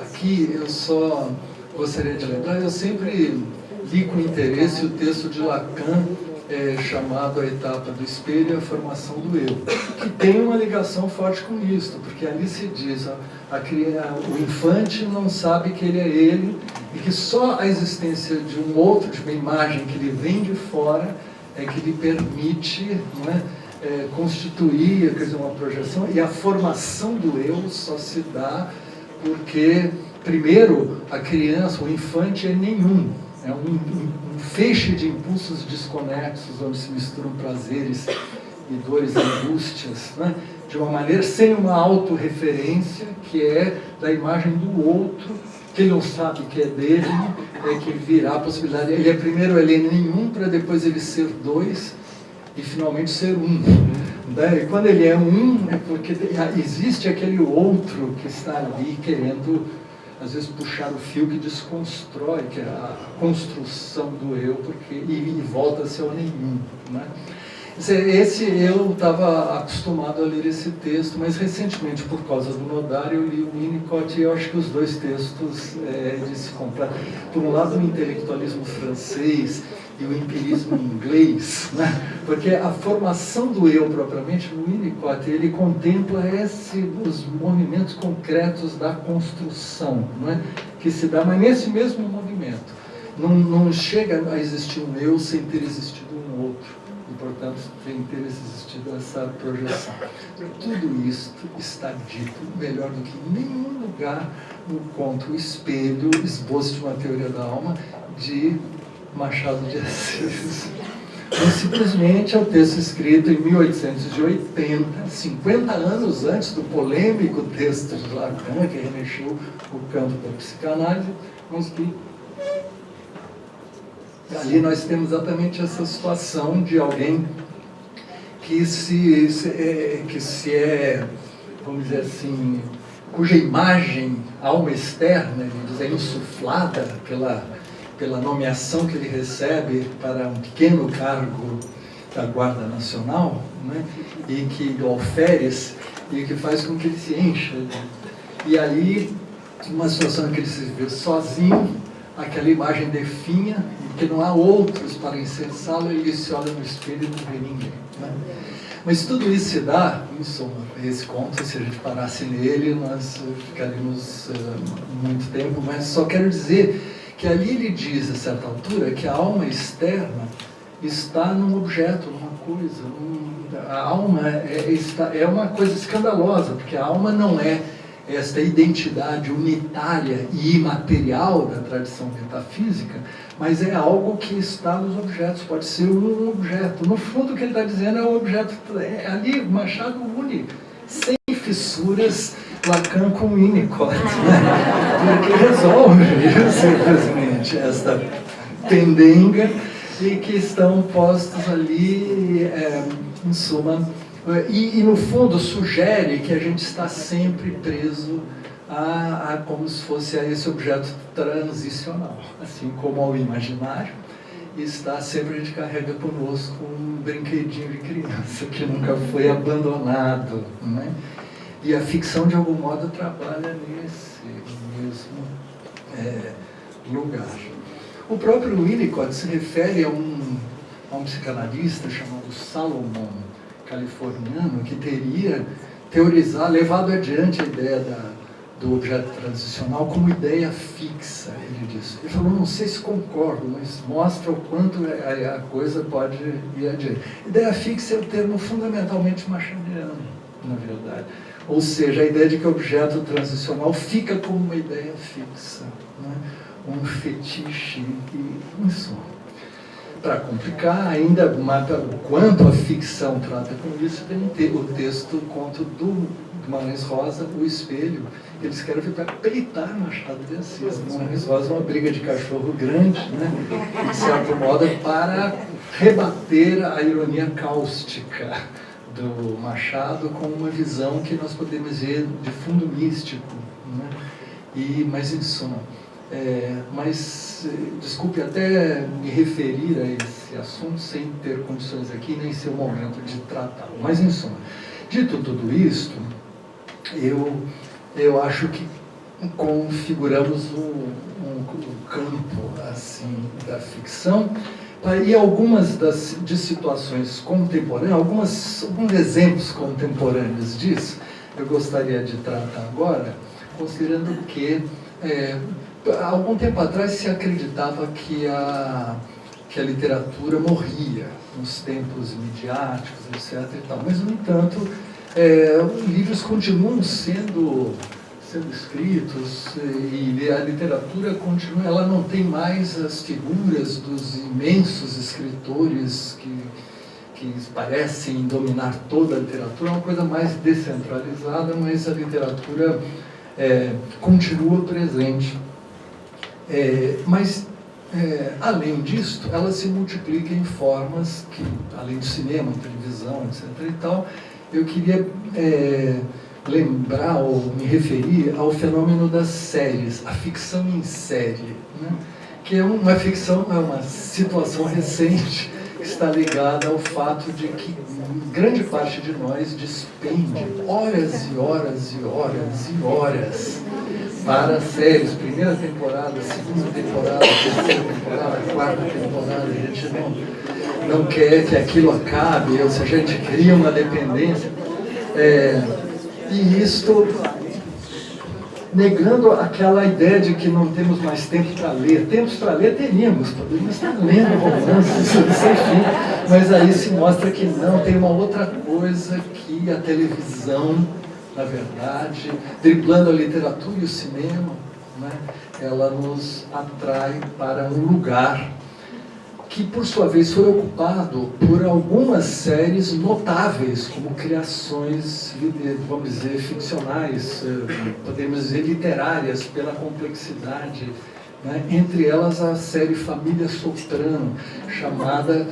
Aqui eu só gostaria de lembrar, eu sempre li com interesse o texto de Lacan chamado A Etapa do Espelho e a Formação do Eu, que tem uma ligação forte com isso, porque ali se diz o infante não sabe que ele é ele, e que só a existência de um outro, de uma imagem que lhe vem de fora, é que lhe permite, não é, constituir, quer dizer, uma projeção, e a formação do eu só se dá porque, primeiro, a criança, o infante é nenhum, é um feixe de impulsos desconexos, onde se misturam prazeres e dores e angústias, né? De uma maneira sem uma autorreferência, que é da imagem do outro, que ele não sabe que é dele, que virá a possibilidade. Primeiro ele é nenhum, para depois ele ser dois, e finalmente ser um. E quando ele é um, é porque existe aquele outro que está ali querendo, às vezes, puxar o fio que desconstrói, que é a construção do eu, e volta-se ao nenhum. Né? Eu estava acostumado a ler esse texto, mas recentemente, por causa do Nodar, eu li o Winnicott, e eu acho que os dois textos eles se completam. Por um lado, o intelectualismo francês e o empirismo inglês, né? Porque a formação do eu propriamente, no Winnicott, ele contempla os movimentos concretos da construção, não é? Que se dá, mas nesse mesmo movimento. Não chega a existir um eu sem ter existido um outro. E, portanto, tem ter existido essa projeção. Tudo isto está dito melhor do que em nenhum lugar no conto O Espelho, Esboço de uma Teoria da Alma, de Machado de Assis. Mas, simplesmente, é um texto escrito em 1880, 50 anos antes do polêmico texto de Lacan, que remexeu o campo da psicanálise, mas que ali nós temos exatamente essa situação de alguém que vamos dizer assim, cuja imagem, alma externa, ele diz, é insuflada pela nomeação que ele recebe para um pequeno cargo da Guarda Nacional, né? E que do alferes, e que faz com que ele se encha. E ali, uma situação em que ele se vê sozinho, aquela imagem definha, que não há outros para incensá-lo, ele se olha no espelho e não vê ninguém. Né? Mas tudo isso se dá, em suma, esse conto, se a gente parasse nele, nós ficaríamos muito tempo, mas só quero dizer que ali ele diz, a certa altura, que a alma externa está num objeto, numa coisa. A alma é uma coisa escandalosa, porque a alma não é esta identidade unitária e imaterial da tradição metafísica, mas é algo que está nos objetos, pode ser um objeto. No fundo, o que ele está dizendo é um objeto, ali, Machado une, sem fissuras, Lacan com Winnicott, né? Porque resolve simplesmente esta pendenga e que estão postos ali, em suma, e no fundo sugere que a gente está sempre preso como se fosse a esse objeto transicional, assim como ao imaginário, e está sempre, a gente carrega conosco um brinquedinho de criança que nunca foi abandonado, né? E a ficção, de algum modo, trabalha nesse mesmo lugar. O próprio Winnicott se refere a um psicanalista chamado Salomon, californiano, que teria levado adiante a ideia do objeto transicional como ideia fixa, ele disse. Ele falou, não sei se concordo, mas mostra o quanto a coisa pode ir adiante. Ideia fixa é o termo fundamentalmente machadiano, na verdade. Ou seja, a ideia de que o objeto transicional fica como uma ideia fixa, né? Um fetiche, em suma. Para complicar ainda o quanto a ficção trata com isso, tem o texto, o conto do Guimarães Rosa, O Espelho. Ele escreve para peitar Machado de Assis. Guimarães Rosa é uma briga de cachorro grande, né? De certo modo, para rebater a ironia cáustica do Machado com uma visão que nós podemos ver de fundo místico, né? Mas em suma, desculpe até me referir a esse assunto sem ter condições aqui, nem ser o momento de tratá-lo. Mas em suma, dito tudo isto, eu acho que configuramos um campo assim da ficção, E algumas de situações contemporâneas, alguns exemplos contemporâneos disso, eu gostaria de tratar agora, considerando que há algum tempo atrás se acreditava que a literatura morria nos tempos midiáticos, etc. E tal. Mas, no entanto, livros continuam sendo escritos e a literatura continua, ela não tem mais as figuras dos imensos escritores que parecem dominar toda a literatura, é uma coisa mais descentralizada, mas a literatura continua presente. Além disso, ela se multiplica em formas que, além do cinema, televisão, etc. e tal, eu queria lembrar ou me referir ao fenômeno das séries, a ficção em série, né? Que é uma ficção, é uma situação recente que está ligada ao fato de que grande parte de nós despende horas e horas e horas e horas para séries, primeira temporada, segunda temporada, terceira temporada, quarta temporada. A gente não quer que aquilo acabe, ou seja, a gente cria uma dependência. E isto negando aquela ideia de que não temos mais tempo para ler. Tempos para ler teríamos, poderíamos estar lendo romances, sem fim, mas aí se mostra que não, tem uma outra coisa que a televisão, na verdade, driblando a literatura e o cinema, né, ela nos atrai para um lugar que, por sua vez, foi ocupado por algumas séries notáveis, como criações, vamos dizer, ficcionais, podemos dizer, literárias, pela complexidade, né? Entre elas a série Família Soprano, chamada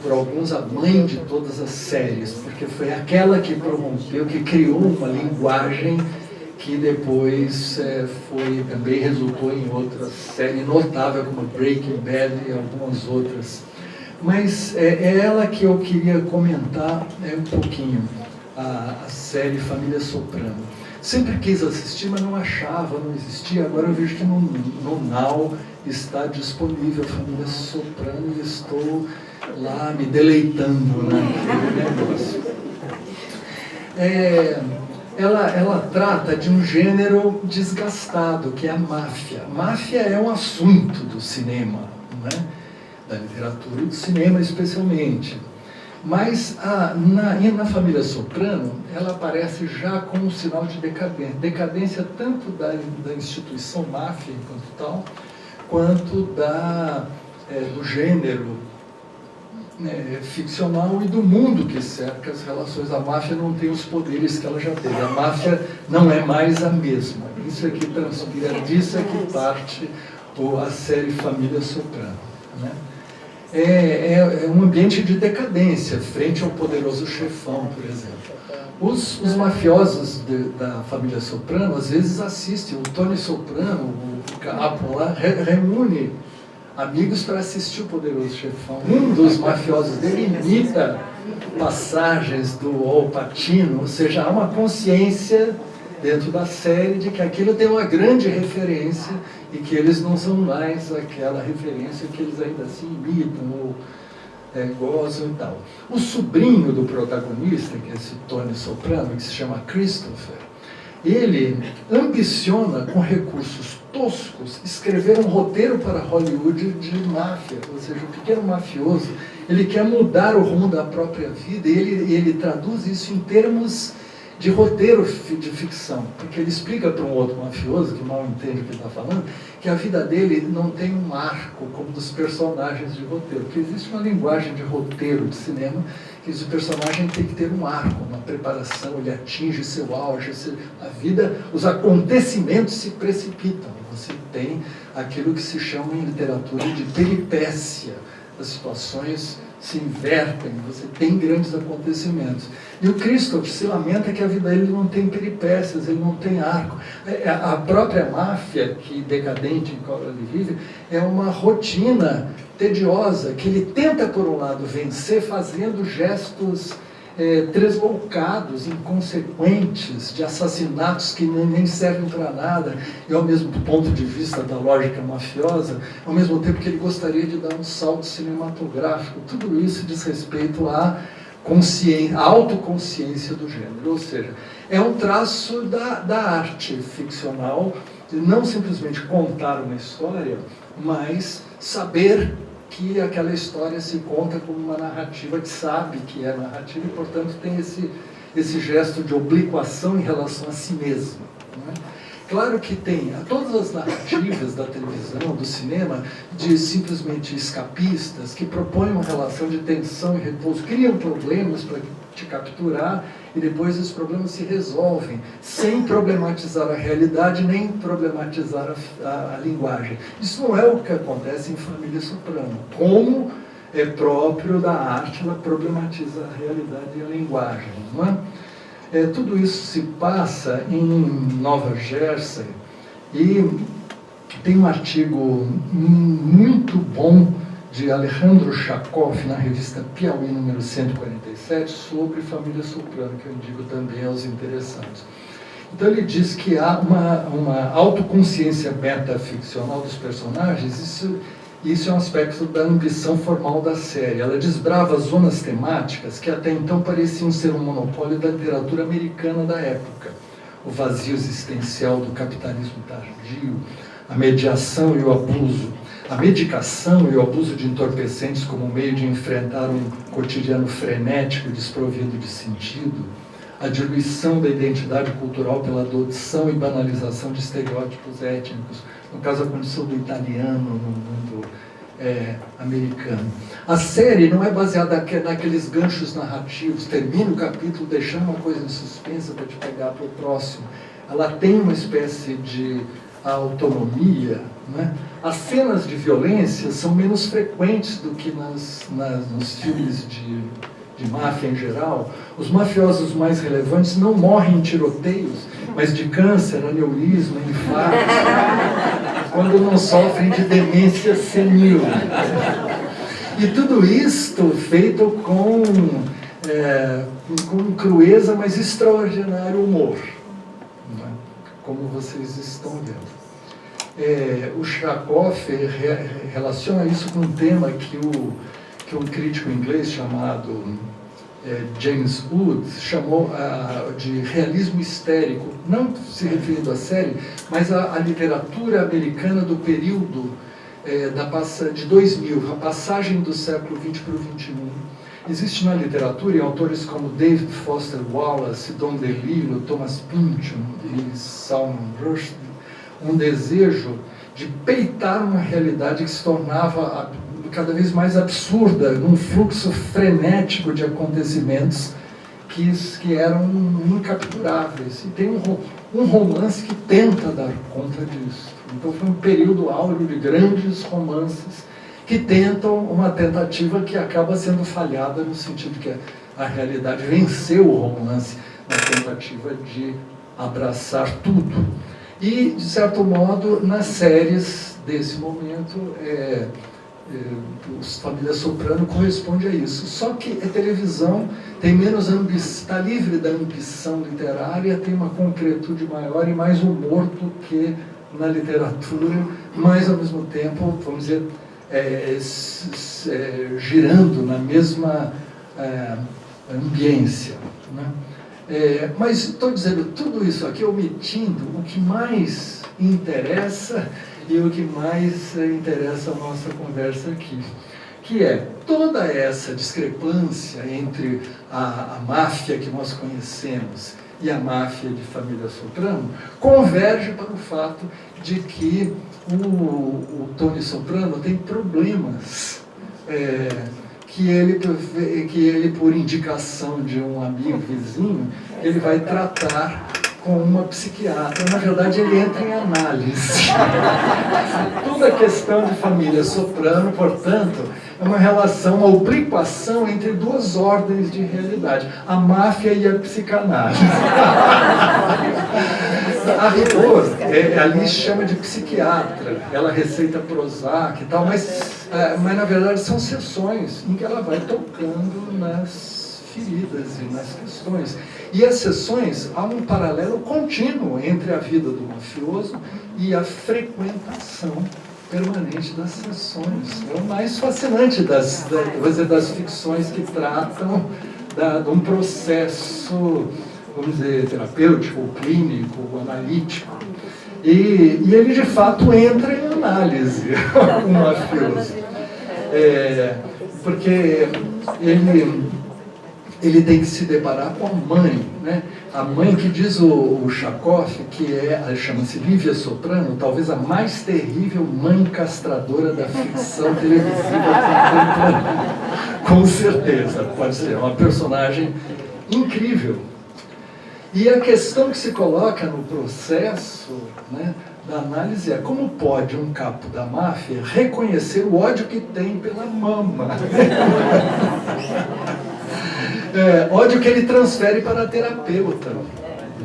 por alguns a mãe de todas as séries, porque foi aquela que prorrompeu, que criou uma linguagem que depois também resultou em outra série notável, como Breaking Bad e algumas outras. Mas é ela que eu queria comentar um pouquinho, a série Família Soprano. Sempre quis assistir, mas não achava, não existia. Agora eu vejo que no Now está disponível a Família Soprano e estou lá me deleitando naquele negócio. Ela trata de um gênero desgastado, que é a máfia. Máfia é um assunto do cinema, né? Da literatura e do cinema especialmente. Mas na Família Soprano, ela aparece já com um sinal de decadência. Decadência tanto da instituição máfia enquanto tal, quanto do gênero ficcional e do mundo que cerca as relações. A máfia não tem os poderes que ela já teve. A máfia não é mais a mesma. Isso é que transpira, disso é que parte a série Família Soprano, né? É um ambiente de decadência, frente ao poderoso chefão, por exemplo. Os mafiosos da Família Soprano, às vezes assistem. O Tony Soprano, o capo lá, reúne amigos para assistir o Poderoso Chefão. Um dos mafiosos dele imita passagens do Al Pacino, ou seja, há uma consciência dentro da série de que aquilo tem uma grande referência e que eles não são mais aquela referência que eles ainda assim imitam ou gozam e tal. O sobrinho do protagonista, que é esse Tony Soprano, que se chama Christopher, ele ambiciona, com recursos toscos, escrever um roteiro para Hollywood de máfia, ou seja, o pequeno mafioso, ele quer mudar o rumo da própria vida, e ele traduz isso em termos de roteiro de ficção, porque ele explica para um outro mafioso, que mal entende o que ele está falando, que a vida dele não tem um arco como dos personagens de roteiro, porque existe uma linguagem de roteiro de cinema, que o personagem tem que ter um arco, uma preparação, ele atinge seu auge, a vida, os acontecimentos se precipitam, você tem aquilo que se chama em literatura de peripécia, as situações se invertem, você tem grandes acontecimentos. E o Christopher se lamenta que a vida dele não tem peripécias, ele não tem arco. A própria máfia, que decadente em qual ele vive, é uma rotina tediosa, que ele tenta, por um lado, vencer fazendo gestos tresloucados, inconsequentes, de assassinatos que nem servem para nada, e ao mesmo ponto de vista da lógica mafiosa, ao mesmo tempo que ele gostaria de dar um salto cinematográfico. Tudo isso diz respeito à autoconsciência do gênero, ou seja, é um traço da arte ficcional, não simplesmente contar uma história, mas saber que aquela história se conta como uma narrativa que sabe que é narrativa e, portanto, tem esse gesto de obliquação em relação a si mesma. Não é? Claro que tem todas as narrativas da televisão, do cinema, de simplesmente escapistas, que propõem uma relação de tensão e repouso, criam problemas para te capturar e depois esses problemas se resolvem, sem problematizar a realidade, nem problematizar a linguagem. Isso não é o que acontece em Família Soprano. Como é próprio da arte, ela problematiza a realidade e a linguagem. Não é? Tudo isso se passa em Nova Jersey e tem um artigo muito bom de Alejandro Chakov na revista Piauí número 147 sobre Família Soprano, que eu indico também aos interessados. Então ele diz que há uma autoconsciência metaficcional dos personagens. Isso é um aspecto da ambição formal da série. Ela desbrava zonas temáticas que até então pareciam ser um monopólio da literatura americana da época. O vazio existencial do capitalismo tardio, a mediação e o abuso, a medicação e o abuso de entorpecentes como meio de enfrentar um cotidiano frenético e desprovido de sentido, a diluição da identidade cultural pela adoção e banalização de estereótipos étnicos, no caso a condição do italiano no mundo americano. A série não é baseada naqueles ganchos narrativos, termina o capítulo deixando uma coisa em suspensa para te pegar para o próximo. Ela tem uma espécie de autonomia, né? As cenas de violência são menos frequentes do que nos filmes de máfia em geral. Os mafiosos mais relevantes não morrem em tiroteios, mas de câncer, aneurisma, infarto, quando não sofrem de demência senil. E tudo isto feito com crueza, mas extraordinário humor, né? Como vocês estão vendo. O Chakov relaciona isso com um tema que um crítico inglês chamado James Wood chamou de realismo histérico, não se referindo à série, mas à literatura americana do período de 2000, a passagem do século XX para o XXI. Existe na literatura, em autores como David Foster Wallace, Don DeLillo, Thomas Pynchon e Salman Rushdie, um desejo de peitar uma realidade que se tornava cada vez mais absurda, num fluxo frenético de acontecimentos que eram incapturáveis. E tem um romance que tenta dar conta disso. Então foi um período áureo de grandes romances que tentam uma tentativa que acaba sendo falhada no sentido que a realidade venceu o romance na tentativa de abraçar tudo. E, de certo modo, nas séries desse momento, Família Soprano corresponde a isso. Só que a televisão tem menos está livre da ambição literária, tem uma concretude maior e mais humor do que na literatura, mas ao mesmo tempo, vamos dizer, girando na mesma ambiência, né? Mas estou dizendo tudo isso aqui omitindo o que mais interessa e o que mais interessa a nossa conversa aqui, que é toda essa discrepância entre a máfia que nós conhecemos e a máfia de Família Soprano converge para o fato de que o Tony Soprano tem problemas que ele, por indicação de um amigo vizinho, ele vai tratar com uma psiquiatra. Na verdade, ele entra em análise. Toda a questão de Família Soprano, portanto, é uma relação, uma obliquação entre duas ordens de realidade, a máfia e a psicanálise. A rigor, ali chama de psiquiatra, ela receita Prozac e tal, mas na verdade são sessões em que ela vai tocando nas feridas e nas questões. E as sessões, há um paralelo contínuo entre a vida do mafioso e a frequentação permanente das sessões. É o mais fascinante das ficções que tratam de um processo, vamos dizer, terapêutico, clínico, analítico. E ele, de fato, entra em análise, o mafioso. Porque ele tem que se deparar com a mãe, né? A mãe que diz o Chakov, que chama-se Lívia Soprano, talvez a mais terrível mãe castradora da ficção televisiva contemporânea. Com certeza, pode ser uma personagem incrível. E a questão que se coloca no processo, né, da análise é: como pode um capo da máfia reconhecer o ódio que tem pela mama? Ódio que ele transfere para a terapeuta,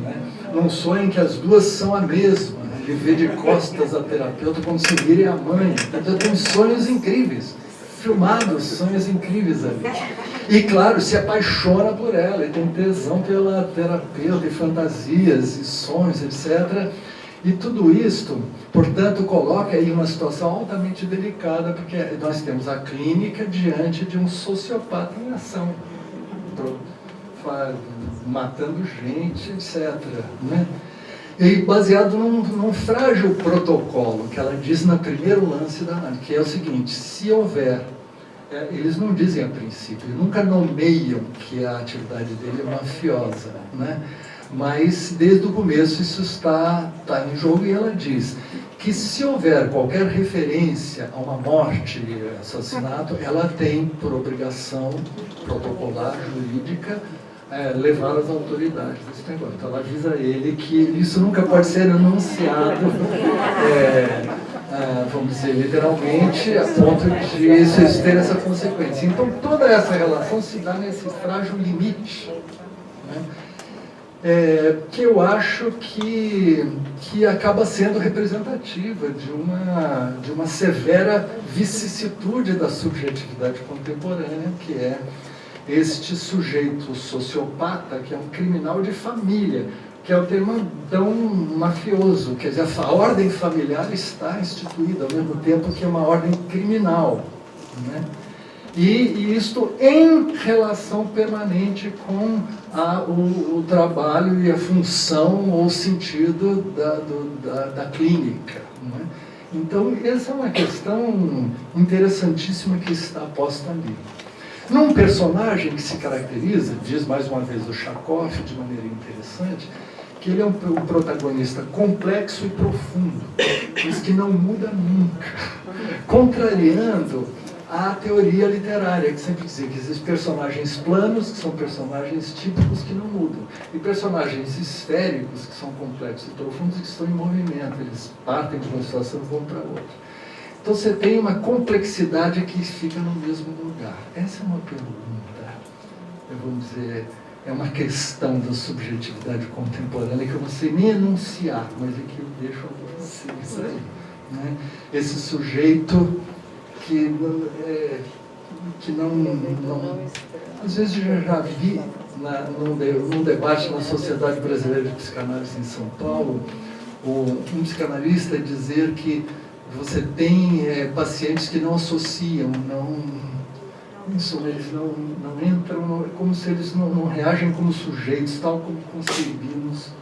né? Num sonho em que as duas são a mesma. Ele vê de costas a terapeuta como se vire a mãe. Então tem sonhos incríveis, filmados, sonhos incríveis ali. E claro, se apaixona por ela, e tem tesão pela terapeuta, e fantasias, e sonhos, etc. E tudo isto, portanto, coloca aí uma situação altamente delicada, porque nós temos a clínica diante de um sociopata em ação, matando gente, etc. Né? E baseado num frágil protocolo, que ela diz no primeiro lance da análise, que é o seguinte: se houver, eles não dizem a princípio, nunca nomeiam que a atividade dele é mafiosa, né? Mas desde o começo isso está em jogo, e ela diz que se houver qualquer referência a uma morte, assassinato, ela tem por obrigação protocolar, jurídica, levar às autoridades desse negócio. Então ela avisa a ele que isso nunca pode ser anunciado, vamos dizer, literalmente, a ponto de isso ter essa consequência. Então toda essa relação se dá nesse frágil limite, né? Que eu acho que acaba sendo representativa de uma severa vicissitude da subjetividade contemporânea, que é este sujeito sociopata, que é um criminal de família, que é o termo tão mafioso, quer dizer, a ordem familiar está instituída ao mesmo tempo que é uma ordem criminal, né? E isto em relação permanente com o trabalho e a função ou sentido da clínica, né? Então, essa é uma questão interessantíssima que está posta ali. Num personagem que se caracteriza, diz mais uma vez o Chakov de maneira interessante, que ele é um protagonista complexo e profundo, mas que não muda nunca, contrariando a teoria literária, que sempre dizia que existem personagens planos, que são personagens típicos que não mudam, e personagens esféricos, que são complexos e profundos, que estão em movimento, eles partem de uma situação e vão para outra. Então você tem uma complexidade que fica no mesmo lugar. Essa é uma pergunta, vamos dizer, é uma questão da subjetividade contemporânea que eu não sei nem enunciar, mas é que eu deixo a vocês aí, né? Esse sujeito que não às vezes eu já vi num debate na Sociedade Brasileira de Psicanálise em São Paulo, um psicanalista dizer que você tem pacientes que não associam, eles não entram, como se eles não reagem como sujeitos, tal como concebimos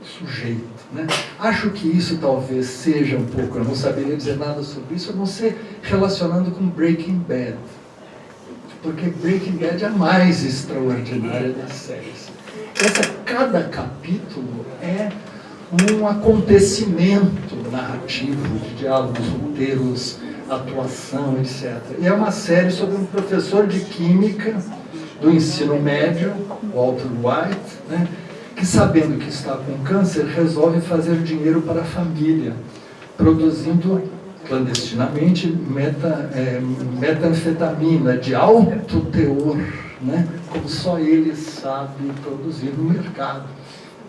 sujeito, né? Acho que isso talvez seja um pouco, eu não saberia dizer nada sobre isso, a não ser relacionando com Breaking Bad, porque Breaking Bad é a mais extraordinária das séries. Cada capítulo é um acontecimento narrativo, de diálogos, roteiros, atuação, etc. E é uma série sobre um professor de química do ensino médio, Walter White, né, que, sabendo que está com câncer, resolve fazer dinheiro para a família, produzindo clandestinamente metanfetamina de alto teor, né, como só ele sabe produzir no mercado,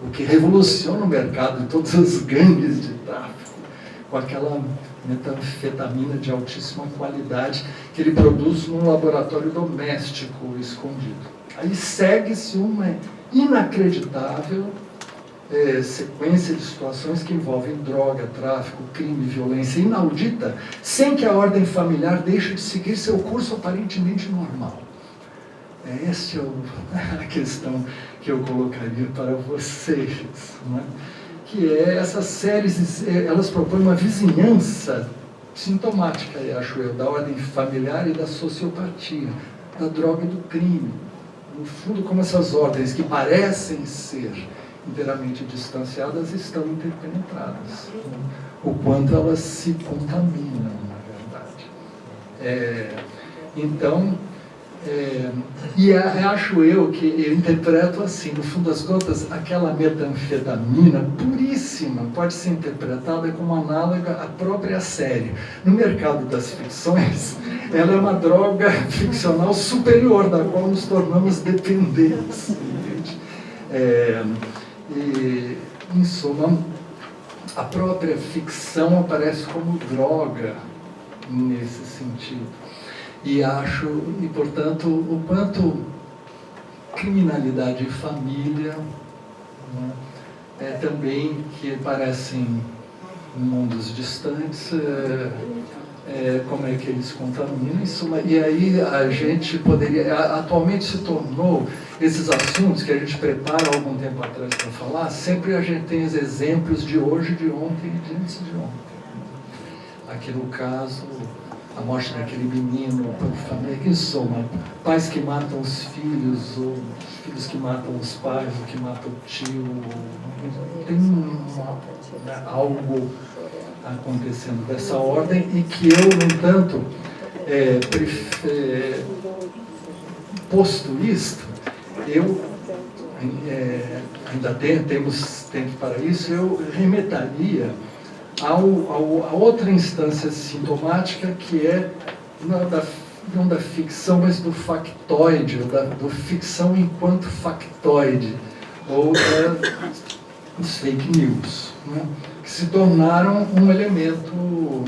o que revoluciona o mercado de todas as gangues de tráfico, com aquela metanfetamina de altíssima qualidade que ele produz num laboratório doméstico escondido. Aí segue-se uma inacreditável sequência de situações que envolvem droga, tráfico, crime, violência inaudita, sem que a ordem familiar deixe de seguir seu curso aparentemente normal. Essa é a questão que eu colocaria para vocês, não é? Que é essas séries, elas propõem uma vizinhança sintomática, acho eu, da ordem familiar e da sociopatia, da droga e do crime. No fundo, como essas ordens que parecem ser inteiramente distanciadas estão interpenetradas, né? O quanto elas se contaminam, na verdade. Então, acho eu que eu interpreto assim, no fundo das contas, aquela metanfetamina puríssima pode ser interpretada como análoga à própria série. No mercado das ficções, ela é uma droga ficcional superior, da qual nos tornamos dependentes. E, em suma, a própria ficção aparece como droga nesse sentido. E portanto, o quanto criminalidade e família, né, também que parecem mundos distantes, como é que eles contaminam isso. E aí a gente poderia, atualmente se tornou, esses assuntos que a gente prepara há algum tempo atrás para falar, sempre a gente tem os exemplos de hoje, de ontem e de antes de ontem. Aqui no caso, a morte daquele menino, família, que soma pais que matam os filhos, ou filhos que matam os pais, ou que matam o tio. Tem algo acontecendo dessa ordem, e que eu, no entanto, posto isto, eu ainda temos tempo para isso, eu remetaria a outra instância sintomática, que é não da ficção, mas do factoide, do ficção enquanto factoide, ou dos fake news, né, que se tornaram um elemento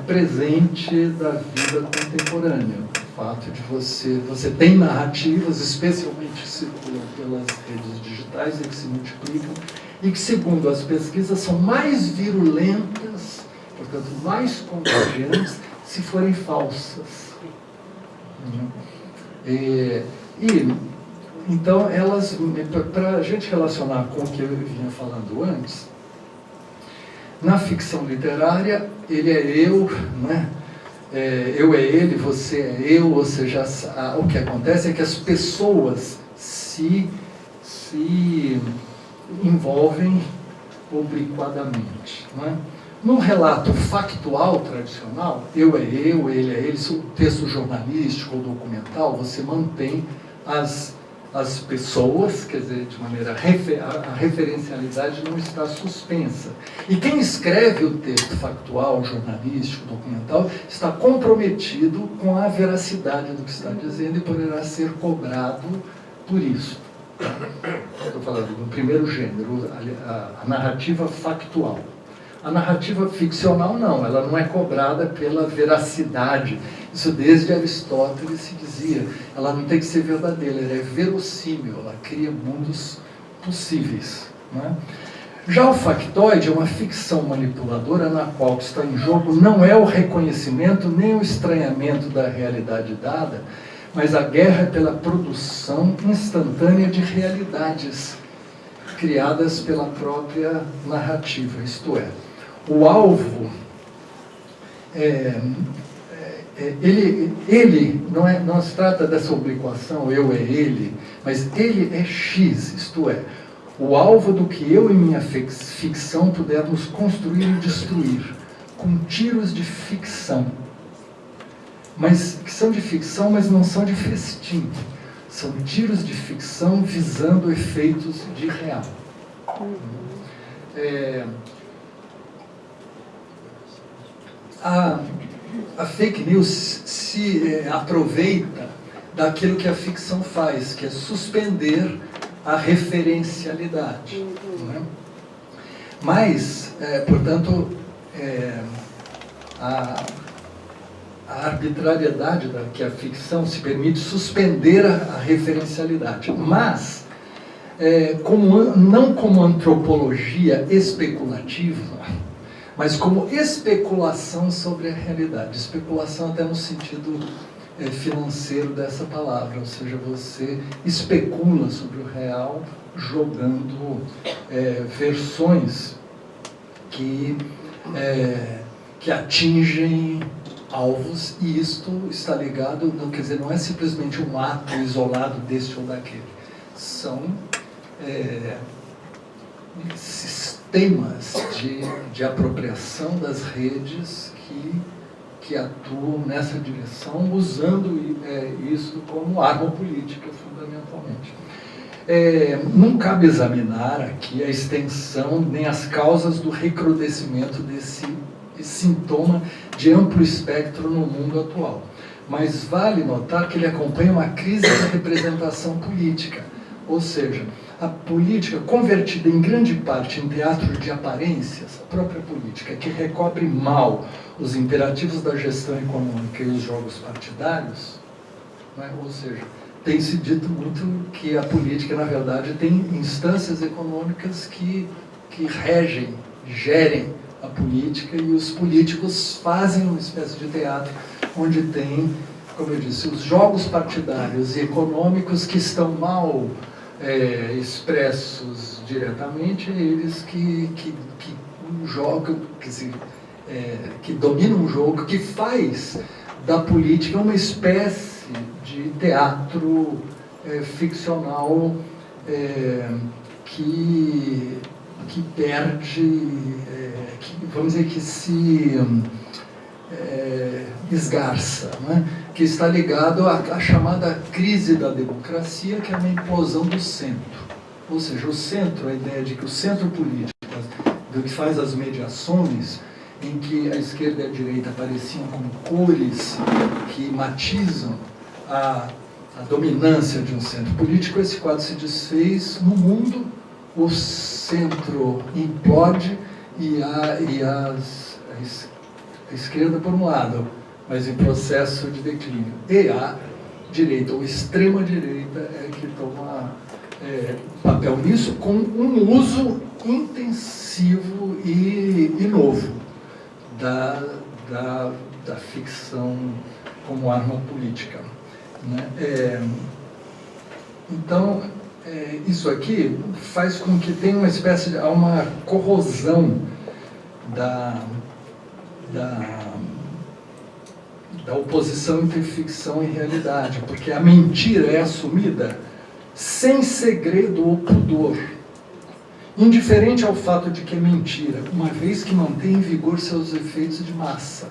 presente da vida contemporânea. O fato de você tem narrativas, especialmente que circulam pelas redes digitais e que se multiplicam, e que, segundo as pesquisas, são mais virulentas, portanto, mais contagiantes, se forem falsas. Então, elas, para a gente relacionar com o que eu vinha falando antes, na ficção literária, ele é eu, né? Eu é ele, você é eu, ou seja, o que acontece é que as pessoas se envolvem obliquadamente, não é? No relato factual tradicional, eu é eu, ele é ele, o texto jornalístico ou documental, você mantém as pessoas, quer dizer, de maneira a referencialidade não está suspensa. E quem escreve o texto factual, jornalístico, documental, está comprometido com a veracidade do que está dizendo e poderá ser cobrado por isso. Estou falando do primeiro gênero, a narrativa factual. A narrativa ficcional não, ela não é cobrada pela veracidade. Isso desde Aristóteles se dizia. Ela não tem que ser verdadeira, ela é verossímil, ela cria mundos possíveis, né? Já o factoide é uma ficção manipuladora na qual o que está em jogo não é o reconhecimento nem o estranhamento da realidade dada, mas a guerra pela produção instantânea de realidades criadas pela própria narrativa, isto é, o alvo, ele não se trata dessa obliquação, eu é ele, mas ele é X, isto é, o alvo do que eu e minha ficção pudermos construir e destruir, com tiros de ficção, mas que são de ficção, mas não são de festim, são tiros de ficção visando efeitos de real. A fake news se aproveita daquilo que a ficção faz, que é suspender a referencialidade. Né? Mas, portanto, a arbitrariedade que a ficção se permite suspender a referencialidade, mas não como antropologia especulativa, mas como especulação sobre a realidade. Especulação até no sentido financeiro dessa palavra, ou seja, você especula sobre o real jogando versões que atingem alvos, e isto está ligado, não, quer dizer, não é simplesmente um ato isolado deste ou daquele, são sistemas de apropriação das redes que atuam nessa direção, usando isso como arma política, fundamentalmente. Não cabe examinar aqui a extensão nem as causas do recrudescimento desse sintoma de amplo espectro no mundo atual, mas vale notar que ele acompanha uma crise da representação política, ou seja, a política convertida em grande parte em teatro de aparências, a própria política, que recobre mal os imperativos da gestão econômica e os jogos partidários, né? Ou seja, tem-se dito muito que a política, na verdade, tem instâncias econômicas que gerem a política, e os políticos fazem uma espécie de teatro onde tem, como eu disse, os jogos partidários e econômicos que estão mal expressos diretamente, eles que jogam, que dominam o jogo, que faz da política uma espécie de teatro ficcional que perde, vamos dizer, que se esgarça, né? Que está ligado à chamada crise da democracia, que é uma implosão do centro. Ou seja, o centro, a ideia de que o centro político, do que faz as mediações, em que a esquerda e a direita apareciam como cores que matizam a dominância de um centro político, esse quadro se desfez no mundo, o centro implode e a esquerda por um lado, mas em processo de declínio. E a direita, ou extrema-direita, é que toma papel nisso, com um uso intensivo e novo da ficção como arma política, né? Então, isso aqui faz com que tenha uma espécie de uma corrosão da oposição entre ficção e realidade, porque a mentira é assumida sem segredo ou pudor, indiferente ao fato de que é mentira, uma vez que mantém em vigor seus efeitos de massa.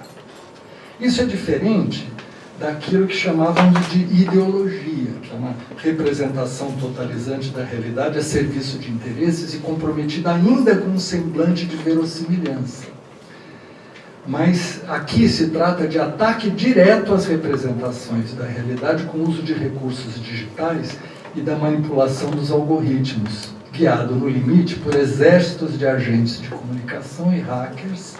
Isso é diferente daquilo que chamavam de ideologia, que é uma representação totalizante da realidade a serviço de interesses e comprometida ainda com um semblante de verossimilhança. Mas aqui se trata de ataque direto às representações da realidade com o uso de recursos digitais e da manipulação dos algoritmos, guiado no limite por exércitos de agentes de comunicação e hackers,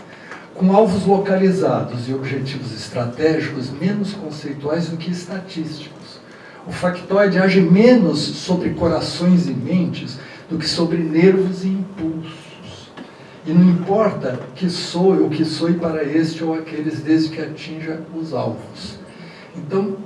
com alvos localizados e objetivos estratégicos menos conceituais do que estatísticos. O factoide age menos sobre corações e mentes do que sobre nervos e impulsos. E não importa que soe ou que soe para este ou aqueles, desde que atinja os alvos. Então,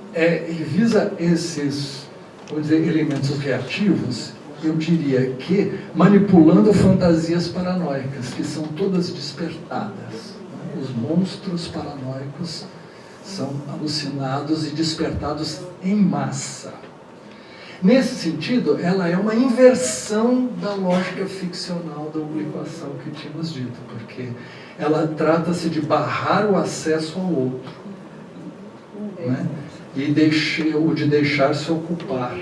visa esses, vamos dizer, elementos reativos, eu diria que manipulando fantasias paranoicas, que são todas despertadas. Os monstros paranoicos são alucinados e despertados em massa. Nesse sentido, ela é uma inversão da lógica ficcional da obligação que tínhamos dito, porque ela trata-se de barrar o acesso ao outro, né? E de deixar-se ocupar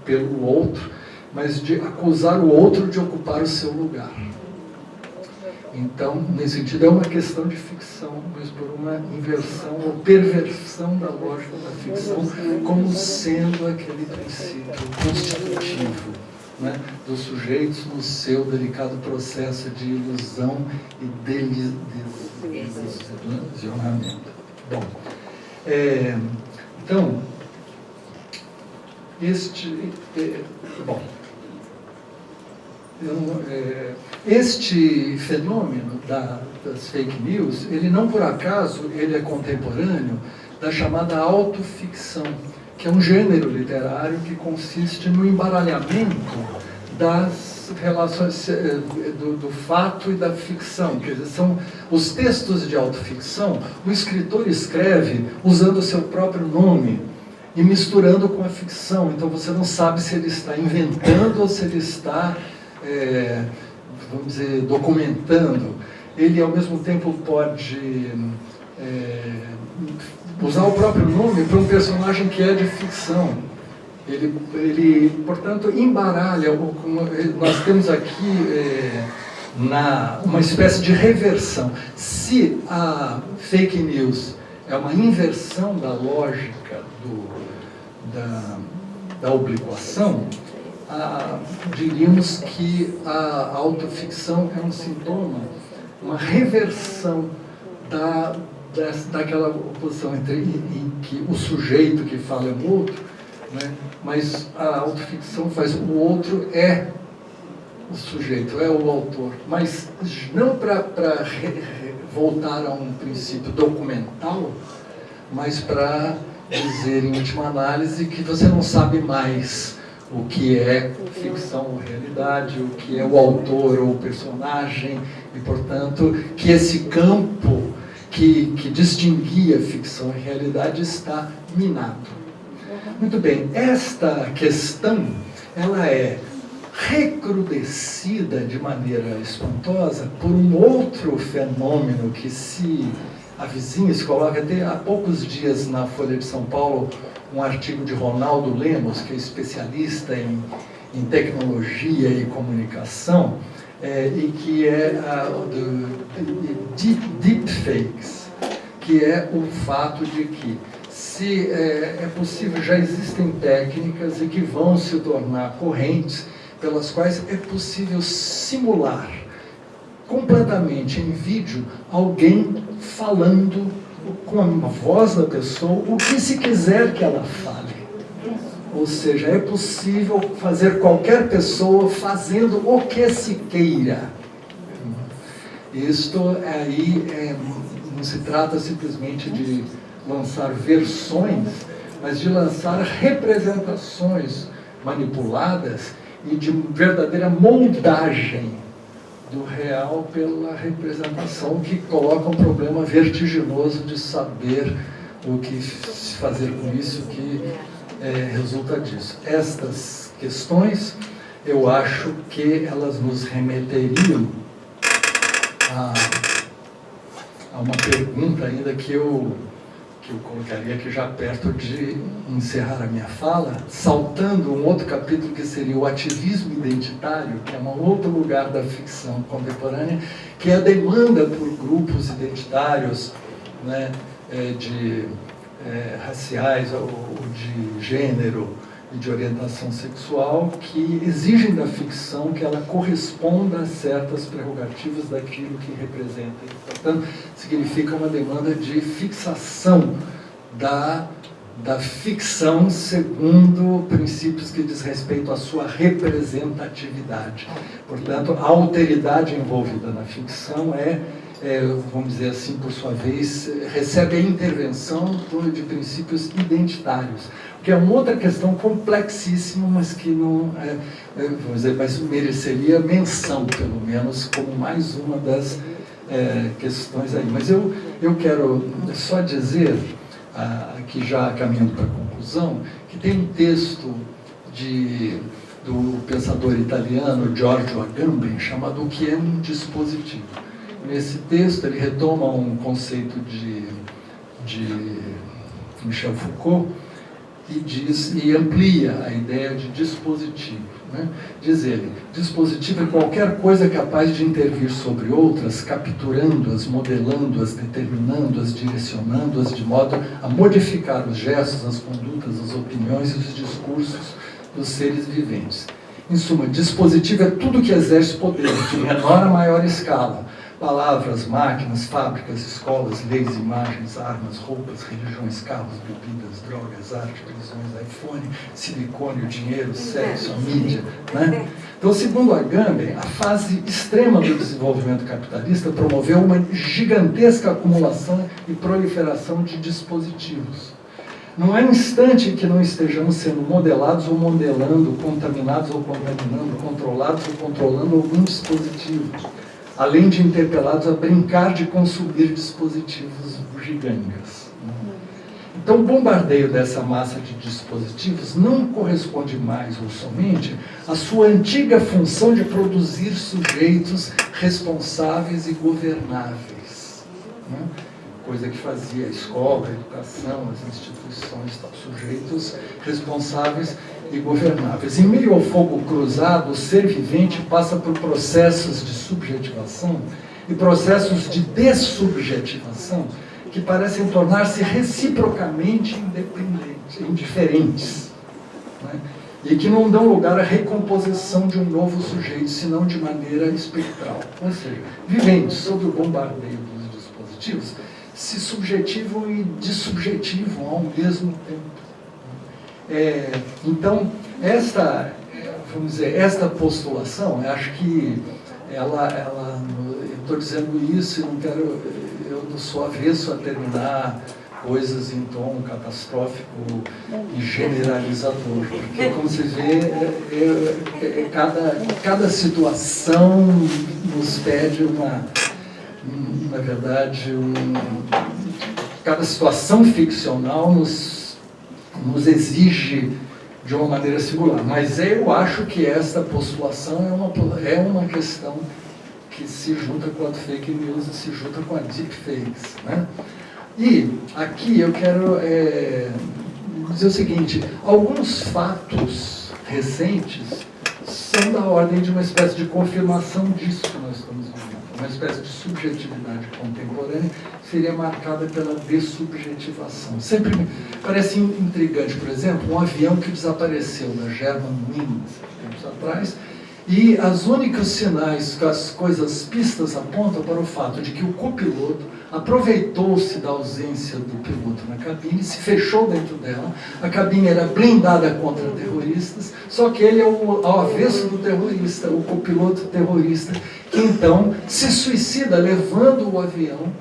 pelo outro, mas de acusar o outro de ocupar o seu lugar. Então, nesse sentido, é uma questão de ficção, mas por uma inversão ou perversão da lógica da ficção, como sendo aquele princípio constitutivo, né, dos sujeitos no seu delicado processo de ilusão e desillusionamento. Bom, Então, este fenômeno das fake news, ele não por acaso, ele é contemporâneo da chamada autoficção, que é um gênero literário que consiste no embaralhamento das relações do fato e da ficção. Quer dizer, são os textos de autoficção, o escritor escreve usando o seu próprio nome e misturando com a ficção. Então você não sabe se ele está inventando ou se ele está, vamos dizer, documentando. Ele, ao mesmo tempo, pode usar o próprio nome para um personagem que é de ficção. Ele, portanto, embaralha. Nós temos aqui uma espécie de reversão. Se a fake news é uma inversão da lógica da obligação, diríamos que a autoficção é um sintoma, uma reversão daquela oposição em que o sujeito que fala é o outro, né? Mas a autoficção faz o outro é o sujeito, é o autor, mas não para voltar a um princípio documental, mas para dizer, em última análise, que você não sabe mais o que é ficção ou realidade, o que é o autor ou o personagem, e, portanto, que esse campo que distinguia ficção e realidade está minado. Muito bem, esta questão, ela é recrudescida de maneira espantosa por um outro fenômeno que se avizinha, se coloca até há poucos dias na Folha de São Paulo, um artigo de Ronaldo Lemos, que é especialista em tecnologia e comunicação, e que é deepfakes, que é o fato de que, se é possível, já existem técnicas e que vão se tornar correntes, pelas quais é possível simular completamente em vídeo alguém falando com a voz da pessoa o que se quiser que ela fale. Ou seja, é possível fazer qualquer pessoa fazendo o que se queira. Isto aí não se trata simplesmente de lançar versões, mas de lançar representações manipuladas e de verdadeira moldagem do real pela representação, que coloca um problema vertiginoso de saber o que se fazer com isso, que resulta disso. Estas questões, eu acho que elas nos remeteriam a uma pergunta ainda que eu colocaria aqui já perto de encerrar a minha fala, saltando um outro capítulo que seria o ativismo identitário, que é um outro lugar da ficção contemporânea, que é a demanda por grupos identitários, né, raciais ou de gênero e de orientação sexual, que exigem da ficção que ela corresponda a certas prerrogativas daquilo que representa. E, portanto, significa uma demanda de fixação da ficção segundo princípios que diz respeito à sua representatividade. Portanto, a alteridade envolvida na ficção vamos dizer assim, por sua vez, recebe a intervenção de princípios identitários, que é uma outra questão complexíssima, mas que não, vamos dizer, mas mereceria menção, pelo menos, como mais uma das questões aí. Mas eu quero só dizer, aqui já caminhando para a conclusão, que tem um texto do pensador italiano Giorgio Agamben, chamado O que é um dispositivo. Nesse texto, ele retoma um conceito de Michel Foucault e amplia a ideia de dispositivo. Né? Diz ele, dispositivo é qualquer coisa capaz de intervir sobre outras, capturando-as, modelando-as, determinando-as, direcionando-as, de modo a modificar os gestos, as condutas, as opiniões e os discursos dos seres viventes. Em suma, dispositivo é tudo que exerce poder, de menor a maior escala, Palavras, máquinas, fábricas, escolas, leis, imagens, armas, roupas, religiões, carros, bebidas, drogas, arte, prisões, iPhone, silicone, dinheiro, sexo, a mídia. Né? Então, segundo a Agamben, a fase extrema do desenvolvimento capitalista promoveu uma gigantesca acumulação e proliferação de dispositivos. Não há instante que não estejamos sendo modelados ou modelando, contaminados ou contaminando, controlados ou controlando algum dispositivo, além de interpelados a brincar de consumir dispositivos gigangas. Então, o bombardeio dessa massa de dispositivos não corresponde mais ou somente à sua antiga função de produzir sujeitos responsáveis e governáveis, né? Coisa que fazia a escola, a educação, as instituições, sujeitos responsáveis e governáveis. Em meio ao fogo cruzado, o ser vivente passa por processos de subjetivação e processos de dessubjetivação que parecem tornar-se reciprocamente indiferentes, né? E que não dão lugar à recomposição de um novo sujeito, senão de maneira espectral. Ou seja, vivendo sob o bombardeio dos dispositivos, se subjetivam e dessubjetivam ao mesmo tempo. Então, vamos dizer, esta postulação, eu acho que eu estou dizendo isso e eu não sou avesso a terminar coisas em tom catastrófico e generalizador, porque, como você vê, cada situação nos pede na verdade, cada situação ficcional nos exige de uma maneira singular. Mas eu acho que esta postulação é uma questão que se junta com a fake news e se junta com a deepfakes, né? E aqui eu quero dizer o seguinte: alguns fatos recentes são da ordem de uma espécie de confirmação disso que nós estamos vivendo. Uma espécie de subjetividade contemporânea seria marcada pela dessubjetivação. Sempre me parece intrigante, por exemplo, um avião que desapareceu da Germanwings tempos atrás, e as únicos sinais que as pistas apontam para o fato de que o copiloto aproveitou-se da ausência do piloto na cabine, se fechou dentro dela, a cabine era blindada contra terroristas, só que ele é ao avesso do terrorista, o copiloto terrorista, que então se suicida levando o avião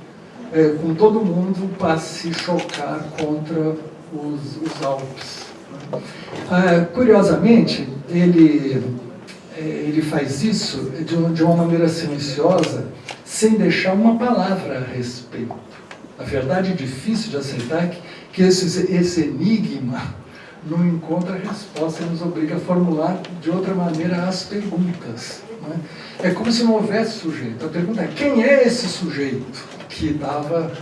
com todo mundo para se chocar contra os Alpes. Curiosamente, ele faz isso de uma maneira silenciosa, sem deixar uma palavra a respeito. A verdade é difícil de aceitar que esse enigma não encontra resposta e nos obriga a formular de outra maneira as perguntas, né? É como se não houvesse sujeito. A pergunta é: quem é esse sujeito que estava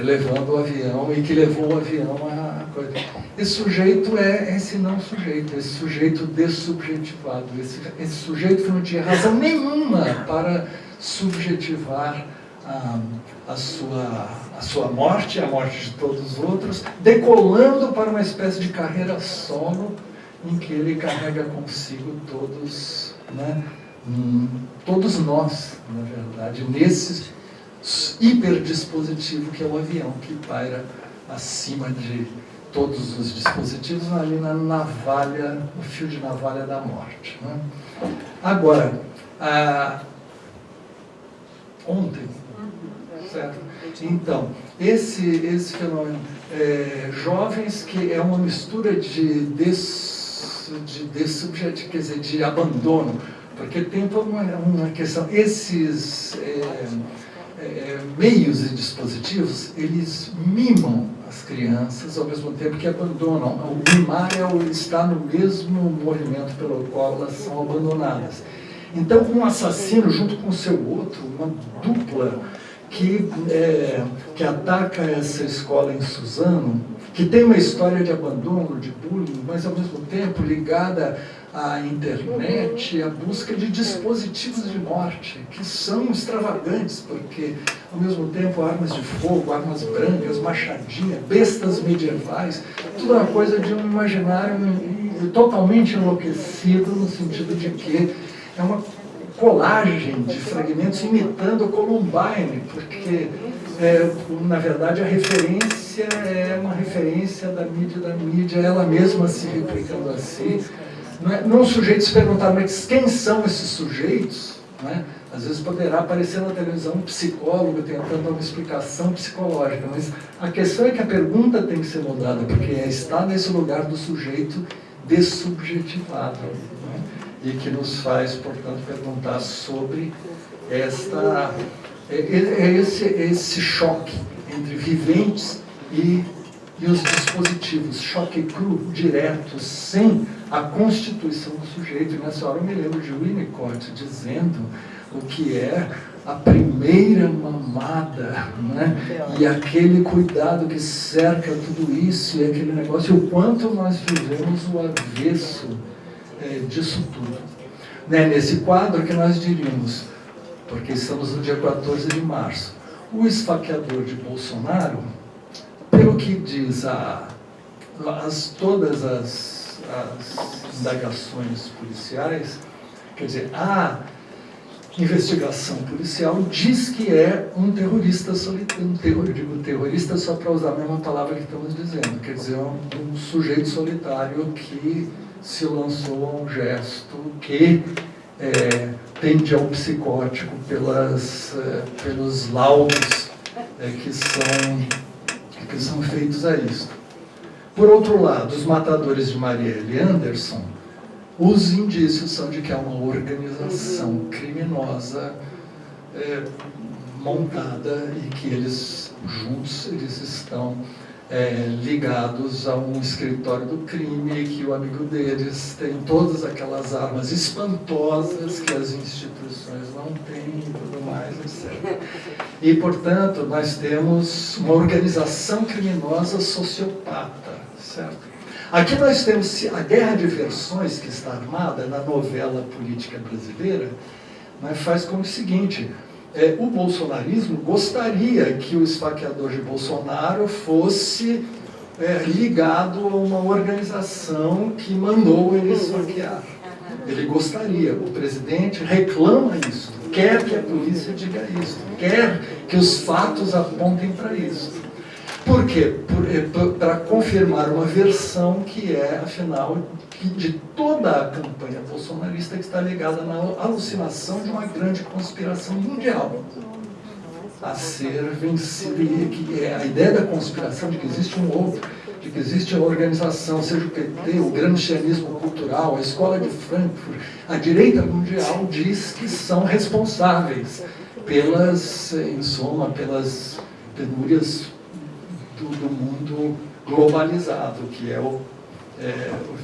levando o avião e que levou o avião a coisa? Esse sujeito é esse não sujeito, esse sujeito dessubjetivado, esse sujeito que não tinha razão nenhuma para subjetivar a sua morte, a morte de todos os outros, decolando para uma espécie de carreira solo em que ele carrega consigo todos, né, todos nós, na verdade, nesse hiperdispositivo que é o avião, que paira acima de todos os dispositivos, ali na navalha, no fio de navalha da morte, né? Agora, ontem, certo? Então, esse fenômeno, jovens que é uma mistura de dessubjetivo, quer dizer, de abandono, porque tem toda uma questão, esses meios e dispositivos, eles mimam as crianças ao mesmo tempo que abandonam. O mimar está no mesmo movimento pelo qual elas são abandonadas. Então, um assassino junto com o seu outro, uma dupla que ataca essa escola em Suzano, que tem uma história de abandono, de bullying, mas ao mesmo tempo ligada à internet, à busca de dispositivos de morte, que são extravagantes, porque ao mesmo tempo armas de fogo, armas brancas, machadinha, bestas medievais, tudo uma coisa de um imaginário totalmente enlouquecido, no sentido de que é uma colagem de fragmentos imitando Columbine, porque, na verdade, a referência é uma referência da mídia, ela mesma se replicando assim. Não sujeito se perguntar, mas quem são esses sujeitos? Né? Às vezes poderá aparecer na televisão um psicólogo tentando dar uma explicação psicológica, mas a questão é que a pergunta tem que ser mudada, porque está nesse lugar do sujeito dessubjetivado, né? E que nos faz, portanto, perguntar sobre esse choque entre viventes e os dispositivos, choque cru, direto, sem a constituição do sujeito. E nessa hora eu me lembro de Winnicott dizendo o que é a primeira mamada, né? E aquele cuidado que cerca tudo isso, e aquele negócio, e o quanto nós vivemos o avesso disso tudo. Né? Nesse quadro que nós diríamos, porque estamos no dia 14 de março, o esfaqueador de Bolsonaro, pelo que diz todas as indagações policiais, quer dizer, a investigação policial diz que é um terrorista solitário, digo terrorista só para usar a mesma palavra que estamos dizendo, quer dizer, um sujeito solitário que se lançou a um gesto que tende ao psicótico pelos laudos que são feitos a isso. Por outro lado, os matadores de Marielle Anderson, os indícios são de que há uma organização criminosa montada e que eles juntos estão ligados a um escritório do crime e que o amigo deles tem todas aquelas armas espantosas que as instituições não têm e tudo mais, etc. E, portanto, nós temos uma organização criminosa sociopata, certo? Aqui nós temos a guerra de versões que está armada na novela política brasileira, mas faz como o seguinte: o bolsonarismo gostaria que o esfaqueador de Bolsonaro fosse ligado a uma organização que mandou ele esfaquear. Ele gostaria, o presidente reclama isso, quer que a polícia diga isso, quer que os fatos apontem para isso. Por quê? Para confirmar uma versão que afinal, de toda a campanha bolsonarista que está ligada na alucinação de uma grande conspiração mundial a ser vencida, que é a ideia da conspiração de que existe um outro, de que existe a organização, seja o PT, o gramscianismo cultural, a escola de Frankfurt, a direita mundial diz que são responsáveis em soma, pelas penúrias do mundo globalizado, que é o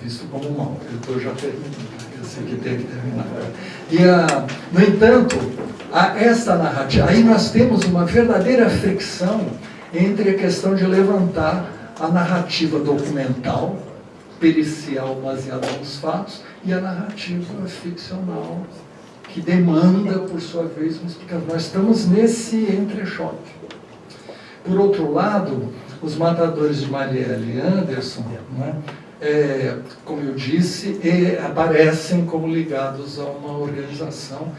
visto como mal. Eu estou já terminando, eu sei que tem que terminar. No entanto, essa narrativa, aí nós temos uma verdadeira fricção entre a questão de levantar a narrativa documental, pericial, baseada nos fatos, e a narrativa ficcional, que demanda, por sua vez, uma explicação. Nós estamos nesse entrechoque. Por outro lado, os matadores de Marielle Anderson, né, como eu disse, aparecem como ligados a uma organização.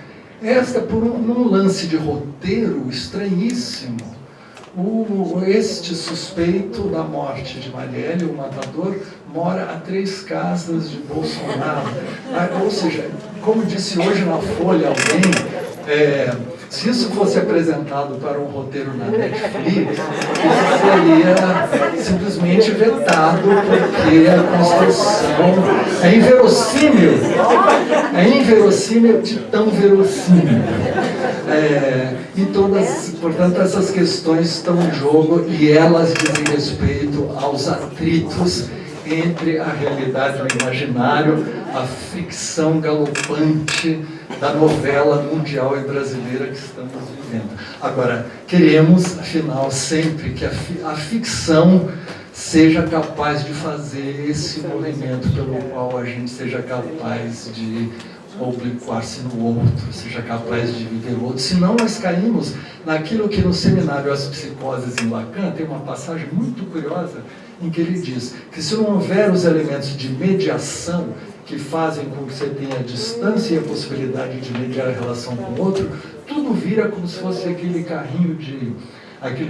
Num lance de roteiro estranhíssimo, este suspeito da morte de Marielle, o matador, mora a 3 casas de Bolsonaro. Ou seja, como disse hoje na Folha alguém, se isso fosse apresentado para um roteiro na Netflix, isso seria simplesmente vetado, porque a construção é inverossímil de tão verossímil. E portanto, essas questões estão em jogo e elas dizem respeito aos atritos entre a realidade e o imaginário, a ficção galopante da novela mundial e brasileira que estamos vivendo. Agora, queremos, afinal, sempre que a ficção seja capaz de fazer esse movimento pelo qual a gente seja capaz de obliquar-se no outro, seja capaz de viver o outro. Senão nós caímos naquilo que no seminário As Psicoses em Lacan tem uma passagem muito curiosa em que ele diz que se não houver os elementos de mediação que fazem com que você tenha a distância e a possibilidade de mediar a relação com o outro, tudo vira como se fosse aquele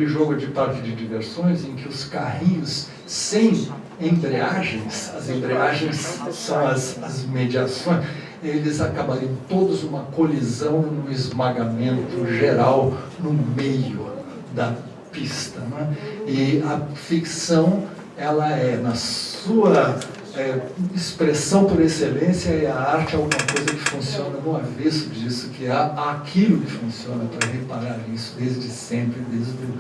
jogo de parque de diversões em que os carrinhos sem embreagens, as embreagens são as mediações, eles acabariam todos numa colisão, num esmagamento geral no meio da pista, né? E a ficção, ela é, na sua expressão por excelência, e a arte é alguma coisa que funciona no avesso disso, que é aquilo que funciona para reparar isso desde sempre, desde o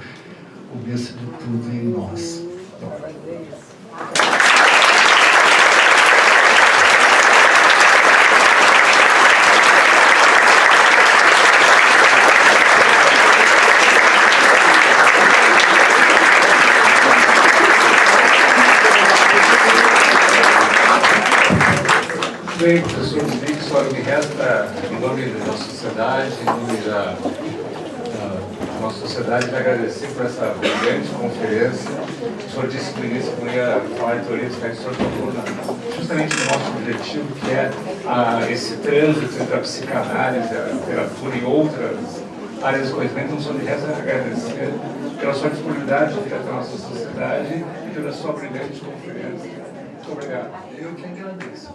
começo de tudo em nós. Bem, professor Luiz, só me resta, em nome da nossa sociedade, em nome da nossa sociedade, de agradecer por essa brilhante conferência. O senhor disse no início que não ia falar em teoria, o senhor tocou justamente no nosso objetivo, que é esse trânsito entre a psicanálise, a literatura e outras áreas do conhecimento. Então, o senhor me resta agradecer pela sua disponibilidade de vir até a nossa sociedade e pela sua brilhante conferência. Muito obrigado. Eu que agradeço.